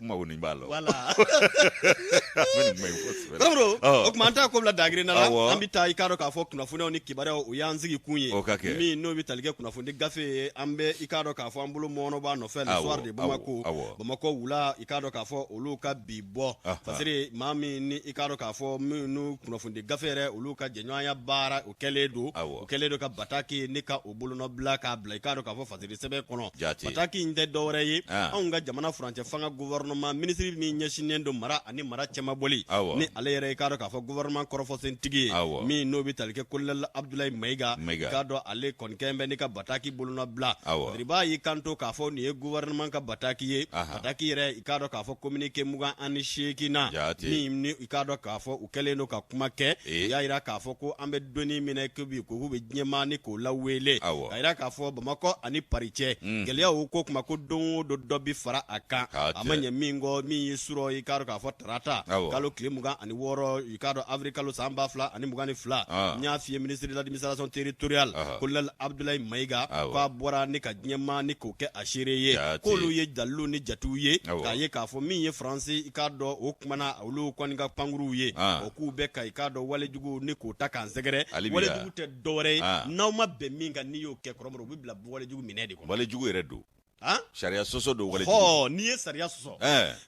woni balo wala bro o manta ko la dagri na la ambita ikaro ka fo kuna funa ni kibare o yanzigi kunye mi no bitalike kuna fundi gafe ambe ikaro ka fo ambulo mono ba no fe le soir de Bamako wula ikaro ka fo oluka bibo fasiri mami ni ikaro ka fo nu kuna fundi gafere oluka jenwaya bara o keledo ka bataki ni ka obulu no blaka bla ikaro ka fo fasiri sebe kono bataki inde dore yi onga jamana France fanga gouvernement ministre ni nyeshinendo mara ani mara chema boli ni ale yere ikaro ka fo gouvernement korofo sentigi mi no bitalike kullal Abdoulaye Maiga kado ale konkembe ni ka bataki bulu no bla riba yi kanto ka fo ni gouvernement ka bataki ye bataki yere ikado ka fo communiquer muga ani shekina ni ikado ka fo ukeleno ka kuma ke ya ira ka fo ko ambe doni mine kubi ko hube nyema ni ko lawele ira ka fo Bamako ani pariche geleya o ko kuma ko don do dobi fara aka amanya mingo mi suro ikado ka fo trata kalo klimuga ani woro ikado afrikalo samba fla ani mugani fla nya fi ministre de l'administration territoriale kullal Abdoulaye Maiga ko bora ni ka nyema ni ko ke ashireye ko lu ye dallu ni jatuye ka ye ka fo mi ye France ikado o kumana ulu kwaninga panguru ye o ku be ka ikado wale jugu ni ko ta kan segere wale jugu te dore nawma be minga ni yo ke kromro bibla wale jugu minedi ko wale jugu eredo sharia soso do wale ni ye sharia soso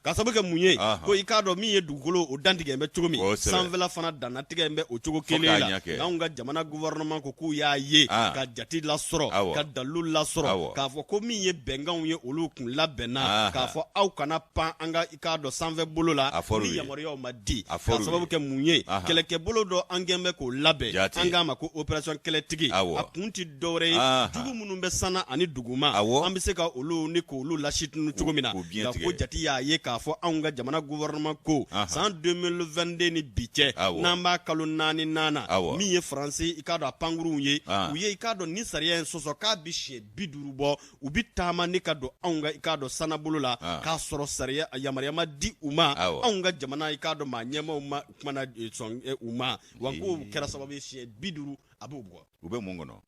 ka sabu ke munye ko ikado mi ye dugolo o dantige mbe chogomi sanvela fana danatige mbe o chogo kelela nga jamana gouvernement ko ku ya ye ka jati la soro ka dalul la soro ka fo ko mi ye bengan ye olu kun labena ka fo aw kana pan anga ikado sanve bolo la ni yamoriyo madi ka sababu ke munye keleke bolo do angembe ko labe anga ma ko operation keletigi akunti dore jugu munumbe sana ani duguma ambise ka olu ni ko olu lashitinu chugumina da ko jati ya ye ka fo anga jamana gouvernement ko san 2022 ni biche namba kalo nani nana mi ye France ikado apanguru ye uye ikado ni sariya soso ka bishe bidurubo ubitama ni kado anga ikado sanabulu la ka soro sariya yamariyama di uma anga jamana ikado manyema uma kumana song uma wangu kera sababu she biduru abubwo ube mungono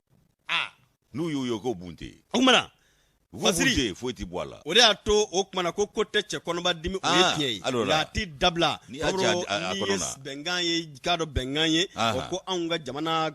nu yo ko bunte umana Fasiri foti boala ode ato okmana ko kote che konoba dimi oyepie ya ti dabla abro yes benganye kado benganye ko anga jamana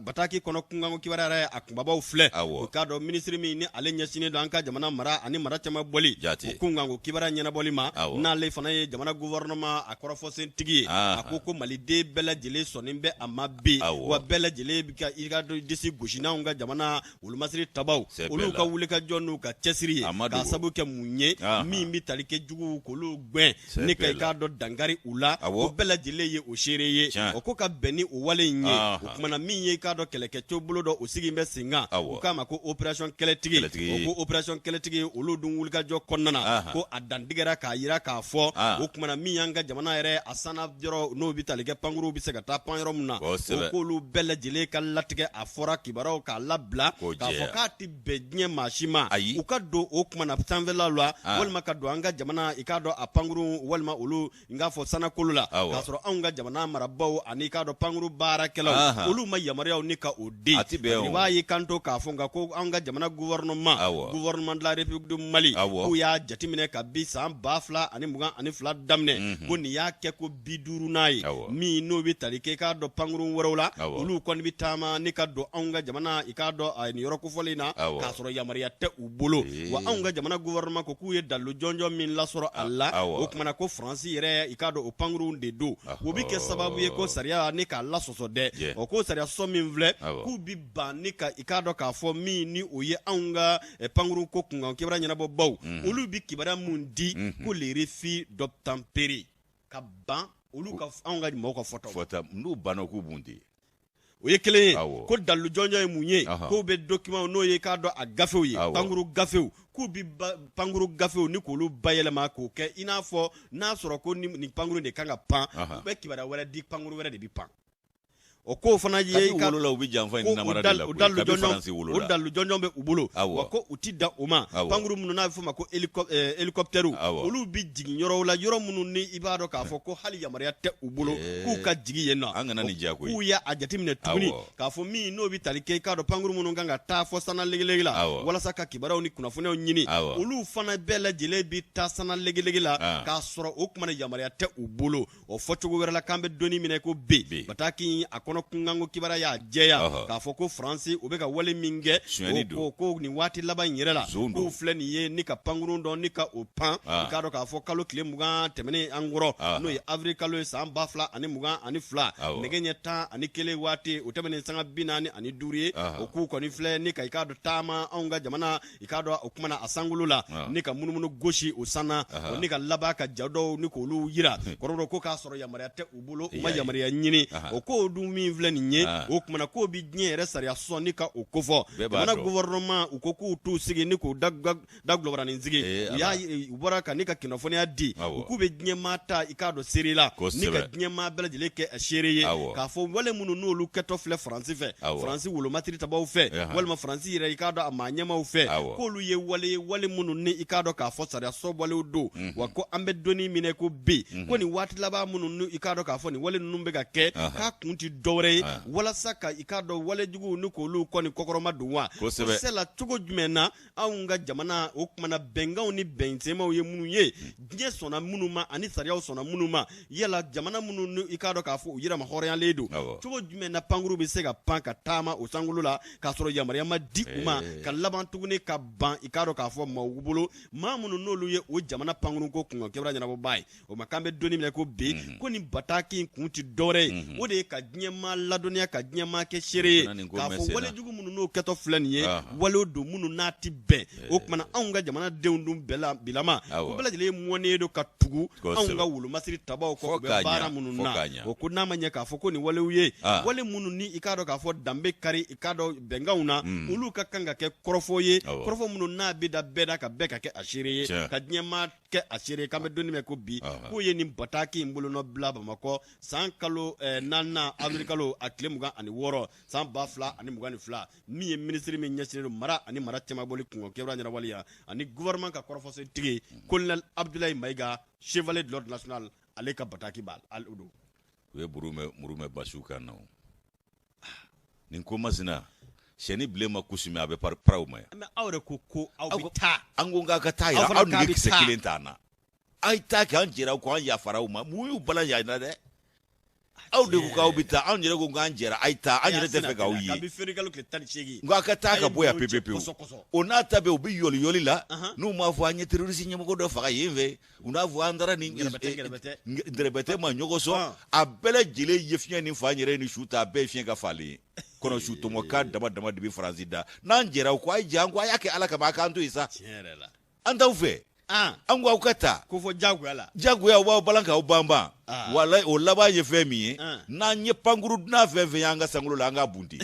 bataki kono kungango kibarara akubaba ufle kado ministry mi ni ale nyasine do anka jamana mara ani mara chama boli kungango kibara nyana boli ma na le fana ye jamana gouvernement akoro fosen tigi akoko malide bela jele sonimbe amabi wa bela jele bika igado disi gushina anga jamana ulumasri tabaw uluka wulika jonu ka chesiri ka sabu ke munye mi mi talike jugu ko lo gben ni ka ikado dangari ula o bela jele ye o shereye o ko ka beni o wale nye o kuma na mi ye ikado keleke to bolo do o sigi mbe singa o kama ko operation keletigi o ko operation keletigi o lo dun wulika jo konnana ko adandigera ka yira ka fo o kuma na mi yanga jamana yere asana joro no bi talike panguru bi se ka ta panro munna o ko lo bela jele ka latige afora kibaro ka labla ka fo ka ti bednye mashima uka do o kuma na sanvela lwa walma ka do anga jamana ikado apanguru walma ulu nga fo sana kulula ka soro anga jamana marabaw ani ikado panguru bara kelaw ulu ma yamariya ni ka odi riba yi kanto ka fonga ko anga jamana gouvernement de la République du Mali ko ya jatimine ka bi san bafla ani muga ani fla damne ko ni ya ke ko biduru nayi mi no bi talike ka do panguru worawla ulu kon bi tama ni ka do anga jamana ikado ani yoroko folina ka soro yamariya te bolo wa anga jamana gouvernement ko kuye dalu jonjo min la soro alla o kuma ko France yere ikado o panguru de do wo bi ke sababu ye ko saria ni ka la soso de o ko saria so min vle ku bi bani ka ikado ka fo mi ni oye anga panguru ko kunga kibra nyana bo baw olu bi kibara mundi ko le refi d'obtempérer ka ban olu ka anga mo ko foto nu bano ku bundi oye kele ko dalu jonjo e munye ko be document no ye ka do a gafew ye panguru gafew ku bi panguru gafew ni ko lu bayele ma ko ke ina fo na soro ko ni panguru de kanga pan be kibara wala di panguru wala de bi pan o ko fana ye ka wolola ubi janfa ni namara de la ko ka France wolola o dalu jonjon be ubolo wa ko utida uma panguru munu na fo ma ko helicoptère olu bi jigin yoro la yoro munu ni ibado ka fo ko hali yamariya te ubolo ku ka jigi yenno an gana ni jako ku ya ajatimne tuguni ka fo mi no bi talike ka do panguru munu ganga ta fo sana legelege la wala saka kibaraw ni kunafunew nyini olu fana bela jele bi ta sana legelege la ka soro o kuma yamariya te ubolo o fo cogo wera la kambe doni mine ko be bataki akono kungango kibara ya jeya ka fo ko France o be ka wale minge ko ni wati laban yere la ko fle ni ye ni ka panguru don ni ka o pan ka do ka fo kalo kile mugan temene angoro no ye avril kalo san bafla ani mugan ani fla nege nyeta ani kele wati o temene sanga binani ani duriye o ku ko ni fle ni ka ikado tama onga jamana ikado o kuma na asangulula ni ka munumunu goshi o sana o ni ka laba ka jado ni ko lu yira kororo ko ka soro yamariya te ubulo ma yamariya nyini o ko du min vle ni nye o kuma na ko bi nyere sariya so ni ka o kofo mana gouvernement o ko ku tu sigi ni ko daglobara ni nzigi ya ubara ka ni ka kinofoni adi o ku be nye mata ikado serila ni ka nye ma bela jele ke ashiriye ka fo wale munu no lu keto fle France fe France wolo matiri tabaw fe wale ma France ire ikado amanya ma fe ko lu ye wale munu ni ikado ka fo sariya so wale do wa ko ambe doni mine ko bi ko ni wati laba munu ni ikado ka fo ni wale numbe ga ke ka kunti dore wala saka ikado wale jugu ni ko lu ko ni kokoroma duwa ko sela tugo jumena aunga jamana o kuma na bengaw ni bentema o ye munu ye je sona munu ma ani sariya sona munu ma yela jamana munu ni ikado ka fo yira ma horian ledo tugo jumena panguru be se ga panka tama o sangulula ka soro yamariya ma di uma ka laban tugune ka ban ikado ka fo ma wubulo ma munu no lu ye o jamana panguru ko kunga kebra nyana bo bai o makambe doni mi ko be ko ni bataki kunti dore o de ka nyema ladonia ka nyema ke shere ka fo wale jugu munu no keto flani ye wale do munu nati be o kuma na anga jamana deundum bela bilama o bela jele muone do ka tugu anga wulu masiri tabaw ko be bara munu na o ko na manya ka fo ko ni wale uye wale munu ni ikado ka fo dambe kari ikado bengauna ulu ka kanga ke korofo ye korofo munu na be da beda ka be ka ke ashire ye ka nyema ke ashire ka me doni me ko bi ko ye ni bataki mbulu no blaba mako san kalo nana avrikalo aklemuga ani woro san bafla ani mugani fla mi ministre mi nyasire mara ani mara tema boli kungo kebra nyara waliya ani gouvernement ka korofo se tigi colonel Abdoulaye Maiga chevalier de l'ordre national ale ka bataki bal al udo we murume basuka no nin ko masina sheni blema kusumi abe par prauma me awre ko awbita angonga ka tayira aw ni kise kilentana ay ta kan jira ko an ya farauma muyu bala ya na de aw de ko awbita an jira ko nganjera ay ta an jira te fe ka uyi ka bi ferikalo ke tan chegi ngo ka ta ka boya pepepe ona ta be obi yoli la no ma vo anye terroriste nyemo ko do fa yeve una vo andara ni ndrebete ma nyogoso abele jile yefnya ni fa nyere ni shuta be fien ka fali kono shuto mo ka dama de bi franzida nan jera ko ay jango ayake alaka ma ka anto isa anda ufe angwa ukata ko fo jagoyala wa balanka obamba wala o laba ye femi na nye panguru na feve yanga sangulo la nga bundi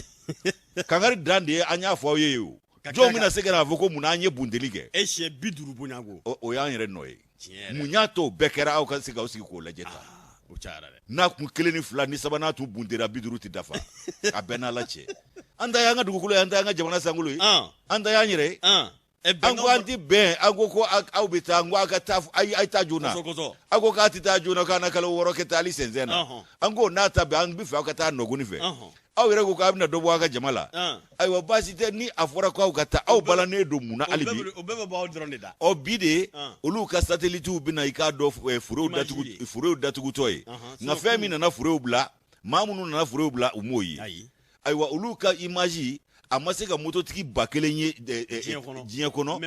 kangari dande anya fo yeyo jo mina segera avoko muna nye bundelige eshe biduru bunyago o ya nyere noy munyato bekera au ka siga usi ko lajeta na kunkeleni fulani sabana tu bundera biduru ti dafa abena lache anda yanga dugukulo anda yanga jamana sangulo anda ya nyere ango anti ben ango ko awbita ango akata ay tajuna ango ka tita juna kana kala woro ke tali senzena ango nata be ang bifa akata noguni fe aw yere ko ka abina dobo aka jamala ay wa basi te ni afora ko akata aw bala ne do muna alibi obebe ba odronde da obide olu ka satellite ubina ikado furo datugu toy na femi na furo bla mamunu na furo bla umoyi ay wa olu ka imagi amaseka mototiki bakelenye jinya kono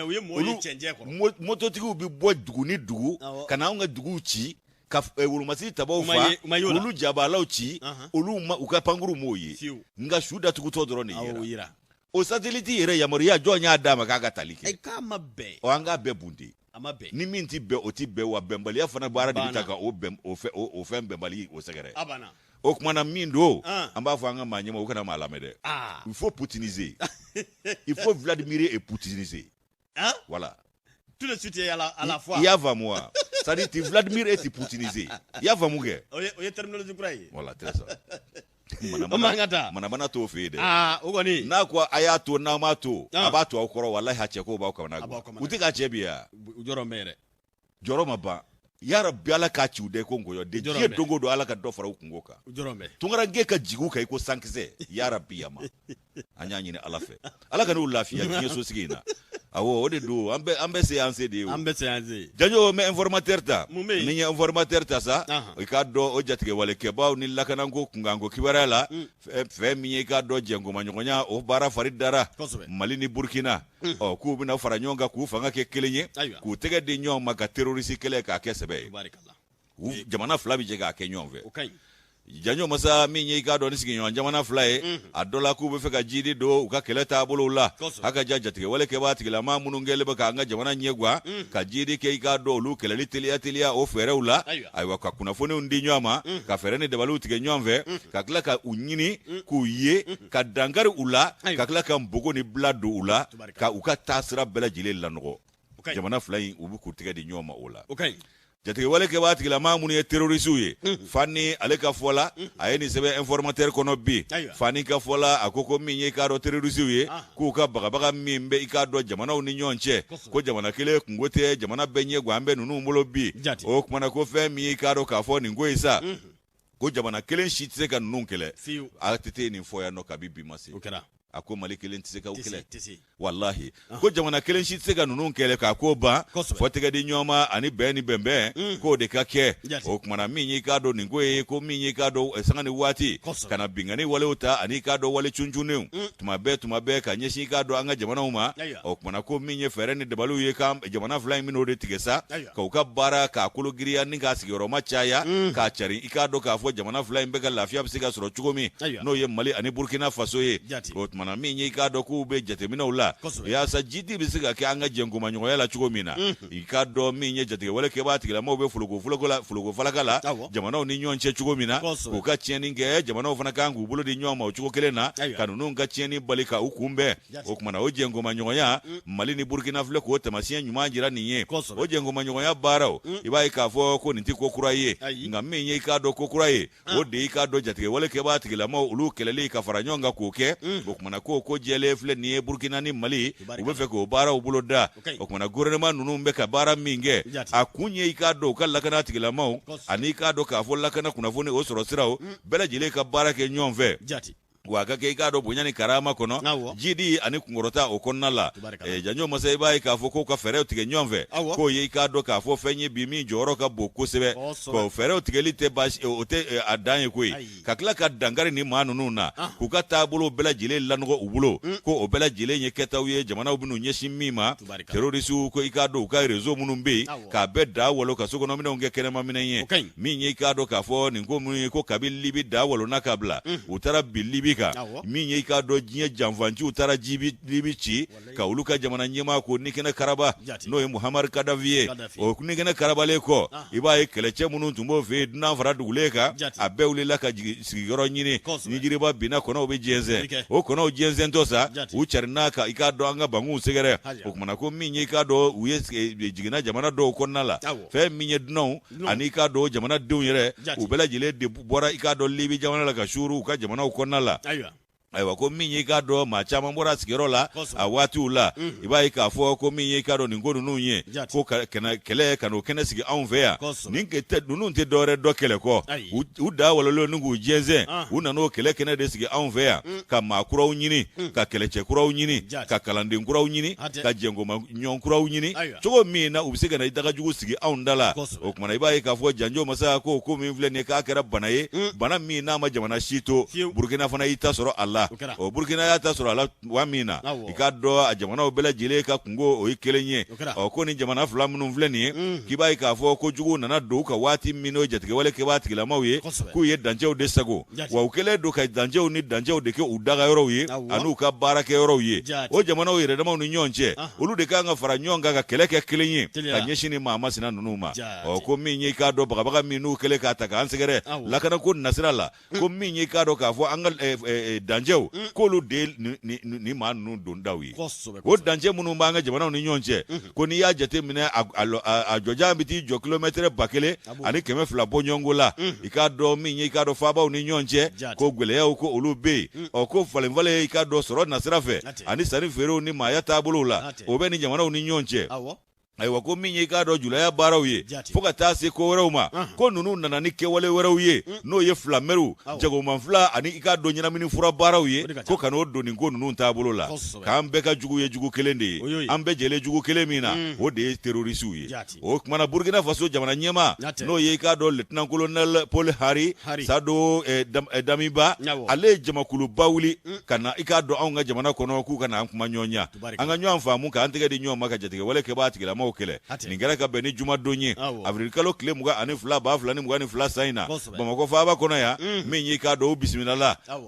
mototiki bi bo dugu ni dugu kana nga dugu ci ka wulu masiri tabaw fa ulu jabalaw ci ulu ma ukapanguru moyi nga shuda tukuto drone yira o satellite yere yamariya jonya dama kaga talike kama be o anga be bundi amabe ni minti be oti be wa bembali afana bara dibitaka o fe bembali o segere abana o kumana mindo amba fanga manyema ukana malamede il faut poutiniser il faut Vladimir et poutiniser voilà tout de suite à la fois il y a va moi ça dit Vladimir et poutiniser il y a va muge oye terminologie croyez voilà très ça Manabana to fe de ugoni na ko ayato na mato abato okoro wallahi hache ko ba ko na utika chebia ujoro mere joro maba ya rabbi ala ka ci ude ko ngoyo de je dongo do ala ka do fara kungoka ujoro me tungara ge ka jigu kai ko sankise ya rabbi yama anyanyi ne alafe ala ka no lafiya ki so sigina awo ode do ambe séance de janyo me informateur ta ni informateur ta sa o ka do o jatike wale ke baw ni lakana ngo kungango kibarala fe mi ka do jengo manyonya o bara faridara mali ni burkina o ku bina faranyonga ku fanga ke kelenye ku tege de nyoma ka terroriste kele ka kesebe jamana flabi jega ke nyonve janyo masa minye ka do nisigi nyon jamana fly adola ku be feka jidi do ka keleta bulula haka jajatike wale ke batikila ma munungele ba ka nga jamana nyegwa ka jidi ke ka do lu keleli tilia o fereula aywa ka kuna fone undinyo ama ka ferene de balutike nyonve ka kla ka unyini ku ye ka dangari ula ka kla ka mbogo ni bladu ula ka uka tasra bela jile lanogo jamana fly ubu kutike di nyoma ula jatike wale ke batikila ma munu ye terroriste ye fani ale ka fola ayeni sebe informateur kono bi fani ka fola akoko minye ka do terroriste ye ku ka baga mimbe ka do jamana uni nyonche ko jamana kile kungote jamana benye gwambe nunu mulo bi o kuma ko fe mi ka do ka fo ni ngoisa ko jamana kile shitse ka nunu kele atete ni foya no kabibi masi ako mali kelen tise ka ukele wallahi ko jamana kelen shi tise ka nunun kele ka ko ba fotega di nyoma ani beni bembe ko de ka ke o kuma na minyi ka do ningoe ko minyi ka do esangani wati kana bingani wale uta ani ka do wale chunchunu tuma be ka nyeshi ka do anga jamana uma o kuma na ko minyi fereni de balu ye kam jamana fly mino de tigesa ka uka bara ka kulu giriya ninga sigoro machaya ka chari ikado ka fo jamana fly mbega lafiya bisika soro chukomi no ye mali ani burkina faso ye mana minyi ka do ku be jatemina ula ya sa jiti bisiga ke anga jengo manyo yala chugo mina ika do minyi jatike wale ke batikila mo be fulugo falakala jamana ni nyonche chugo mina ko ka cheni nge jamana ofana kangu bulo di nyoma uchugo kelena kanunu nga cheni balika ukumbe okumana ojengo manyo ya mali ni burkina fle ko tamasien nyuma jira niye ojengo manyo ya barao ibai ka fo ko ninti ko kuraye nga minyi ka do ko kuraye o de ka do jatike wale ke batikila mo ulu kelele ka faranyonga koke okumana ko jele fle ni burkina ni mali ube ko bara ubulo da okumana gouvernement nunu mbe ka bara minge akunye ikado kala kana tigila mau ani ikado ka fo lakana kuna fone o soro sirao bela jele ka bara ke nyonve waka ke ikado bunyani karama kono jidi ani kungorota okonnala janyo masai bai ka fo ko ka fereo tige nyonve ko ye ikado ka fo fenye bimi joro ka boko sebe ko fereo tige lite bash ote adanye koi kakla ka dangari ni manu nuna ku ka tabulo bela jile lango ubulo ko obela jile nye ketawiye jamana ubinu nyeshi mima terrorisu ko ikado ka rezo munumbe ka beda wolo ka soko no mine unge kenema minenye minye ikado ka fo ningo munye ko kabil libi da wolo nakabla utara bilibi minye ka do jiye jamvanji utara jibi libichi ka uluka jamana nyema ko nikena karaba no Muhammad Kadaviye o kunikena karaba leko iba ekeleche munu tumbo fe na fara duleka abe ulila ka sigoro nyini nijiriba bina kono obe jenze o kono jenze ntosa ucharina ka ikado anga bangu segere o kumana ko minye ka do uye jigina jamana do konnala fe minye dno ani ka do jamana dunyere ubela jile de bora ikado libi jamana la ka shuru ka jamana konnala aiwa ko minyi ka do ma chama mbora sigerola awati ula ibai ka fo ko minyi ka do ngonu nunye ko kana kele kanu kene sigi anvea ninke te dunun te dore do kele ko uda wololo nungu jenze una no kele kene de sigi anvea ka makura unyini ka kele che kura unyini ka kalande kura unyini ka jengo ma nyon kura unyini chogo mina ubisiga na itaka jugu sigi andala o kuma ibai ka fo janjo masa ko mi vle ne ka kera banaye bana mina ma jamana shito burkina fana ita soro Allah o burkina ya ta sura la wamina ikado a jamana obela jile ka kungo o ikelenye o ko ni jamana flamunu vleni kibai ka fo ko jugu nana do ka wati mino jatike wale ke wati kila mawe ku ye danje de sago wa ukele do ka danje ni danje de ke udaga yoro ye anu ka barake yoro ye o jamana o yere ma unu nyonche ulu de ka nga fara nyonga ka keleke kelenye ka nyeshini mama sina nunuma o ko minye ka do baga minu kele ka ta ka ansegere la kana ko nasrala ko minye ka do ka fo angal danje danjew k'olu de ni maa ninnu dondaw ye o danje minnu b'an ka jamanaw ni ɲɔgɔn cɛ ko n'i y'a jate minɛ a jɔjan bɛ t'i jɔ kilomɛtɛrɛ 1000 ani 200 bɔ ɲɔgɔnko la i k'a dɔn min ye i k'a dɔn faabaw ni ɲɔgɔn cɛ ko gwɛlɛyaw ko olu bɛ yen ko falenfalen i k'a dɔn sɔrɔ nasira fɛ ani sanni feerew ni maaya taabolow la o bɛ ni jamanaw ni ɲɔgɔn cɛ ayiwa ko min ye i k'a dɔn julaya baaraw ye fo ka taa se ko wɛrɛw ma ko ninnu nana ni kɛwale wɛrɛw ye n'o ye filamɛriw jagoman fila ani i k'a dɔn ɲɛnamini fura baaraw ye ko ka n'o doni ko ninnu taabolo la k'an bɛɛ ka jugu ye jugu kelen de ye an bɛɛ jɛlen jugu kelen min na o de ye terorisiw ye o kumana Burkina Faso jamana ɲɛma n'o ye i k'a dɔn lieutenant colonel Paul Hari Sado Damiba ale ye jamakuluba wuli ka na i k'a dɔn anw ka jamana kɔnɔ k'u ka na an kuma ɲɔgɔnya an ka ɲɔgɔn faamu k'an tɛgɛ di ɲɔgɔn ma ka jatigɛ wale kɛ b'a tigilamaw kɛlɛ nin kɛra ka bɛn ni jumadon ye avril kalo tile 22 san in na Bamakɔ faaba kɔnɔ yan min ye k'a dɔn u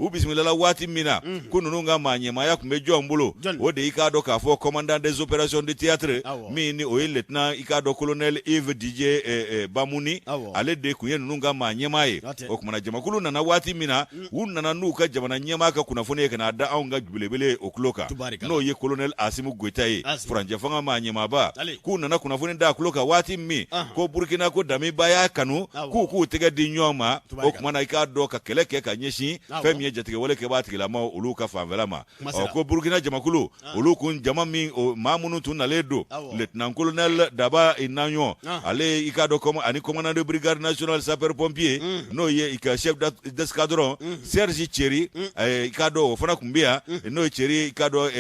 bisimilala waati min na ko ninnu ka maa ɲɛmaaya tun bɛ jɔn bolo o de i k'a dɔn k'a fɔ commandant des opérations de théâtre min ni o ye lieutenant i k'a dɔn colonel Yves Didier Bamuni ale de kun ye ninnu ka maa ɲɛmaa ye o kumana jamakulu nana waati min na u nana n'u ka jamana ɲɛmaa ka kunnafoni ye ka n'a da anw ka belebele o tulo kan n'o ye colonel Asimu Goita ye furancɛ fanga maa ɲɛmaaba k'u nana kunnafoni da tulo kan waati min ko Burkina ko Damiba y'a kanu k'u tɛgɛ di ɲɔgɔn ma o kumana i k'a dɔn ka kɛlɛ kɛ ka ɲɛsin fɛn min ye jatigɛwale kɛ b'a tigilamaw olu ka fanfɛla ma ko Burkina jamakulu olu kun jama min maa minnu tun nalen don lieutenant colonel Daba Inaɲɔ ale i k'a dɔn ani commandant de brigade nationale sapeur pompier n'o ye i ka chef d'escadron Serge Thierry i k'a dɔn o fana kun bɛ yan n'o ye Thierry i k'a dɔn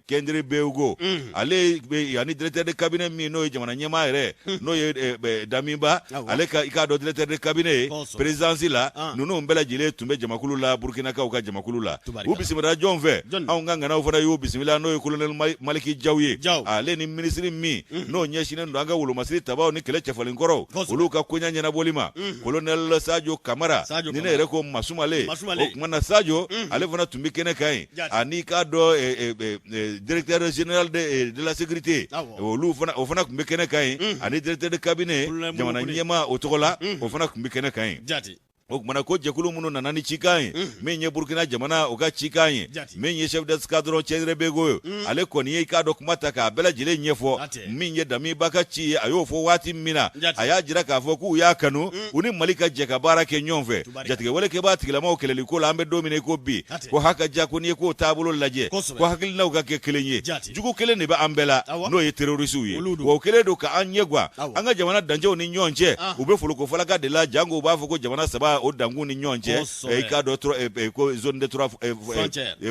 Kendere Beugo ale ani directeur de cabinet min n'o ye jamana ɲɛmaa yɛrɛ n'o ye Damiba ale ka i k'a dɔn directeur de cabinet présidence la ninnu bɛɛ lajɛlen tun bɛ jamakulu la Burkinakaw ka jamakulu la u bisimila jɔn fɛ anw ka ŋanaw fana y'u bisimila n'o ye colonel Maliki Jaw ye ale ni ministre min n'o ɲɛsinnen don an ka wolomasiri tabaw ni kɛlɛ cɛfalinkɔrɔw olu ka koɲa ɲɛnabɔli ma colonel Sadio Kamara ni ne yɛrɛ ko Masumale o kumana Sadio ale fana tun bɛ kɛnɛ kan yen ani k'a dɔn directeur général de la sécurité olu o fana tun bɛ kɛnɛ kan yen ani directeur de cabinet jamana ɲɛmaa o tɔgɔ la o fana tun bɛ kɛnɛ kan yen o kumana ko jɛkulu minnu nana ni cikan ye min ye Burkina jamana o ka cikan ye min ye chef d'escadron Cedre Bego ye ale kɔni ye i k'a dɔn kuma ta k'a bɛɛ lajɛlen ɲɛfɔ min ye Damiba ka ci ye a y'o fɔ waati min na a y'a jira k'a fɔ k'u y'a kanu u ni Mali ka jɛ ka baara kɛ ɲɔgɔn fɛ jatigɛwale kɛ b'a tigilamaw kɛlɛli ko la an bɛ don min na i ko bi ko hakaja ko n'i ye k'o taabolo lajɛ ko hakilinaw ka kɛ kelen ye jugu kelen de bɛ an bɛɛ la n'o ye terrorisiw ye wa o kelen don ka an ɲɛ guwa an ka jamana dancɛw ni ɲɔgɔn cɛ u bɛ folokofalaka de la jango u b'a fɔ ko jamana saba o dankun ni ɲɔgɔn cɛ i k'a dɔn ko zone de trois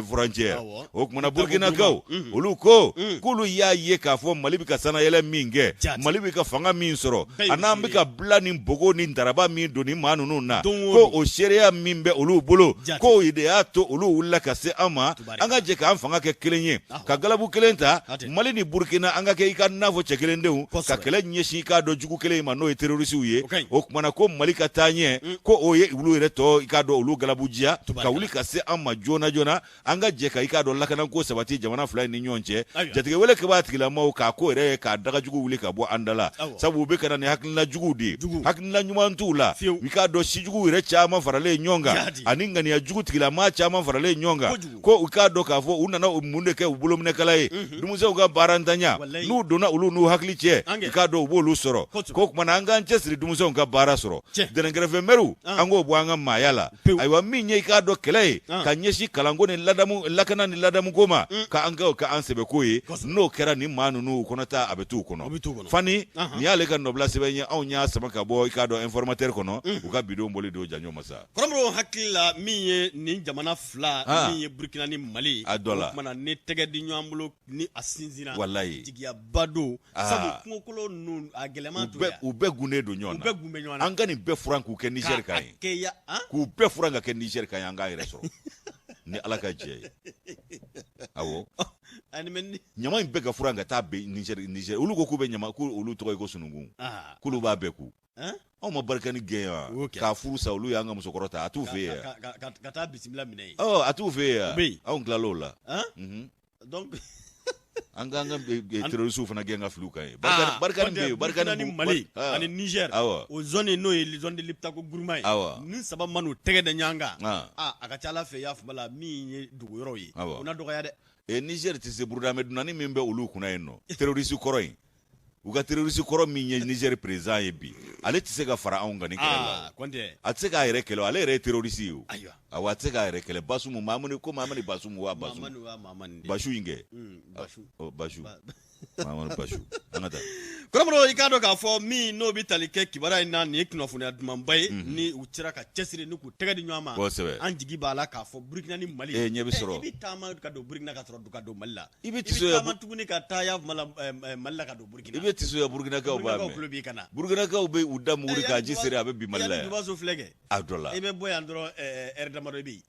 frontières o kumana Burkinakaw olu ko k'olu y'a ye k'a fɔ Mali bɛ ka sanayɛlɛ min kɛ Mali bɛ ka fanga min sɔrɔ a n'an bɛ ka bila ni bogo ni daraba min don ni maa ninnu na ko o seereya min bɛ olu bolo k'o de y'a to olu wulila ka se an ma an ka jɛ k'an fanga kɛ kelen ye ka galabu kelen ta Mali ni Burkina an ka kɛ i ka n'a fɔ cɛ kelen denw ka kɛlɛ ɲɛsin i k'a dɔn jugu kelen ma n'o ye terrorisiw ye o kumana ko Mali ka taa ɲɛ ko o ye olu yɛrɛ tɔ i k'a dɔn olu galabujiya ka wuli ka se an ma joona joona an ka jɛ ka i k'a dɔn lakanako sabati jamana fila in ni ɲɔgɔn cɛ jatigɛwale kɛ b'a tigilamaw k'a ko yɛrɛ ye k'a dagajugu wuli ka bɔ an da la sabu u bɛ ka na ni hakilina juguw de ye hakilina ɲuman t'u la i k'a dɔn sijugu yɛrɛ caman faralen ɲɔgɔn kan ani ŋaniya jugu tigilama caman faralen ɲɔgɔn kan ko u k'a dɔn k'a fɔ u nana mun de kɛ u bolominɛkala ye dumusɛnw ka baara ntanya n'u donna olu n'u hakili cɛ i k'a dɔn u b'olu sɔrɔ ko kumana an k'an cɛsiri dumusɛnw ka baara sɔrɔ dɛnɛnkɛrɛfɛ mɛriw an k'o bɔ an ka maaya la ayiwa min ye i k'a dɔn kɛlɛ ye ka ɲɛsin kalanko ni lakana ni ladamuko ma k'an sɛbɛko ye n'o kɛra ni maa ninnu kɔnɔ ta a bɛ t'u kɔnɔ fani nin y'ale ka nɔbila sɛbɛn ye anw y'a sama ka bɔ i k'a dɔn informateur kɔnɔ u ka bidon boli don janɲɔ masa kɔrɔmɔgɔw hakili la min ye nin jamana fila min ye Burkina ni Mali a dɔ la kumana ni tɛgɛ di ɲɔgɔn bolo ni a sinsinna walayi jigiyaba don sabu kungokolo ninnu a gɛlɛman t'u u bɛɛ gunnen don ɲɔgɔn na an ka nin bɛɛ furan k'u kɛ Niger kan ye k'u bɛɛ furan ka kɛ Niger kan ye an k'a yɛrɛ sɔrɔ ni Ala ka jɛ ye awɔ ɲama in bɛɛ ka furan ka taa Niger olu ko k'u bɛ ɲama k'olu tɔgɔ ye ko sununkun k'olu b'a bɛɛ ku anw ma barika ni gɛn yan k'a furu sa olu y'an ka musokɔrɔ ta a t'u fɛ yan ka taa bisimila minɛ ye a t'u fɛ yan anw tilal'o la donc an ga terroriste fana genga fluka e barka ni Mali ani Niger o zone no e zone de lipta ko gurmay ni sabab manu tege de nyanga aka chala fe yaf mala mi dugu yoro yi ona dogo ya de e Niger ti se burudame dunani membe ulu kuna eno terroriste koroy uga terroriste koro mi Niger président yebi ale ti se ga fara on ngani kala konde atse ga ire kelo ale re terroriste yu awa atse ga ire kele basumu mamani ko mamani basumu wa basumu bashu inge bashu mamani bashu anata koramro ikado ka fo mi no bi talike kibara ina ni eknofuni admambay ni uchira ka chesire ni ku tega di nyama an jigi bala ka fo Burkina ni Mali nyebi soro ibi tama ka do Burkina ka soro ka do Malla ibi tiso tuguni ka taya Malla ka do Burkina ibi tiso ya Burkina ka ba me Burkina ka ube udam muri ka jisire abe bi Malla ya dubaso flege adola ibe boy andro erdamaro bi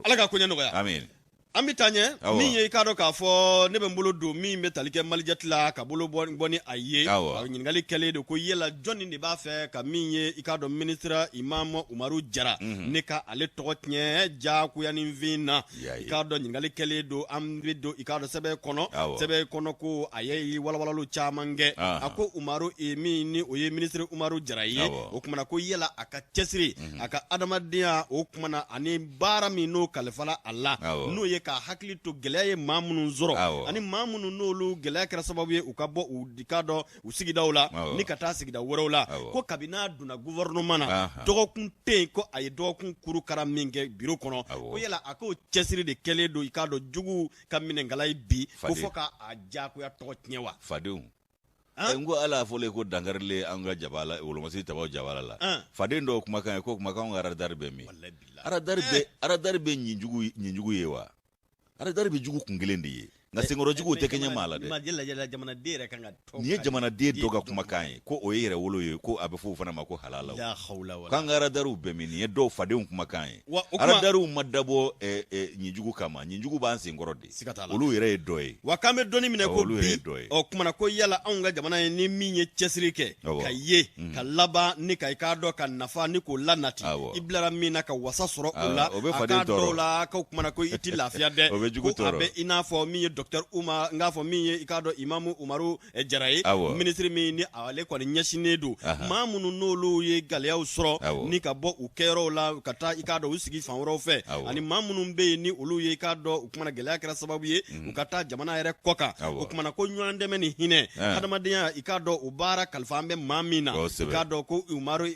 ala ka kunya no ya amen Amitanye mi ye kado ka fo ne be mbolo do mi me talike malijatla ka bolo boni aye nyingali kele do ko yela joni ne ba fe ka mi ye ikado ministre Imam Umaru Jara ne ka ale tokotnye ja ku ya vina ikado nyingali kele do ambe do ikado sebe kono ko aye wala lo chamange ako Umaru mi ni oye ministre Umaru Jara ye o kuma ko yela aka chesiri aka adamadia o kuma ani bara mi no kalfala Allah no ye ka hakili to gɛlɛya ye maa minnu sɔrɔ ani maa minnu n'olu gɛlɛya kɛra sababu ye u ka bɔ u dikadɔ u sigidaw la ni ka taa sigida wɛrɛw la ko kabin'a donna gouvernement na dɔgɔkun tɛ yen ko a ye dɔgɔkun kurukara min kɛ biro kɔnɔ ko yala a k'o cɛsiri de kɛlen don i k'a dɔn jugu ka minɛnkala ye bi ko fɔ ka a diyagoya tɔgɔ tiɲɛ wa fadenw ngo ala fole ko dangarile an ga jabala wolomasi tabaw jabala la faden do kumakan ko kumakan ga radar be mi radar be nyinjugu ye wa radar be jugu kungelen de ye nga sengoro jugu te kenya mala de jamana de kan ga to ni jamana de doga kumakan ko o yere wolo ye ko abe fu fana mako halala la hawla wala kan ga radaru be mi ni do faden kumakan radaru madabo nyinjugu kama nyinjugu ban sengoro de olu yere do ye wa kame doni mine ko bi o kuma na ko yala an ga jamana ni minye chesirike ka ye ka laba ni ka do ka nafa ni ko lanati iblara mina ka wasa soro ola ka do la ka kuma na ko iti lafiya de ko abe ina fo mi Dr. Uma nga fo mi ikado Imam Umaru Jaraye ministre mi ni ale ko nyashine do mamunu nolu ye galeaw soro ni ka bo ukero la kata ikado usigi fanworo fe ani mamunu be ni olu ye ikado ukuma galea kra sababu ye ukata jamana yere koka ukuma ko nywande meni hine hadamadiya ikado ubara kalfambe mamina ikado ko Umaru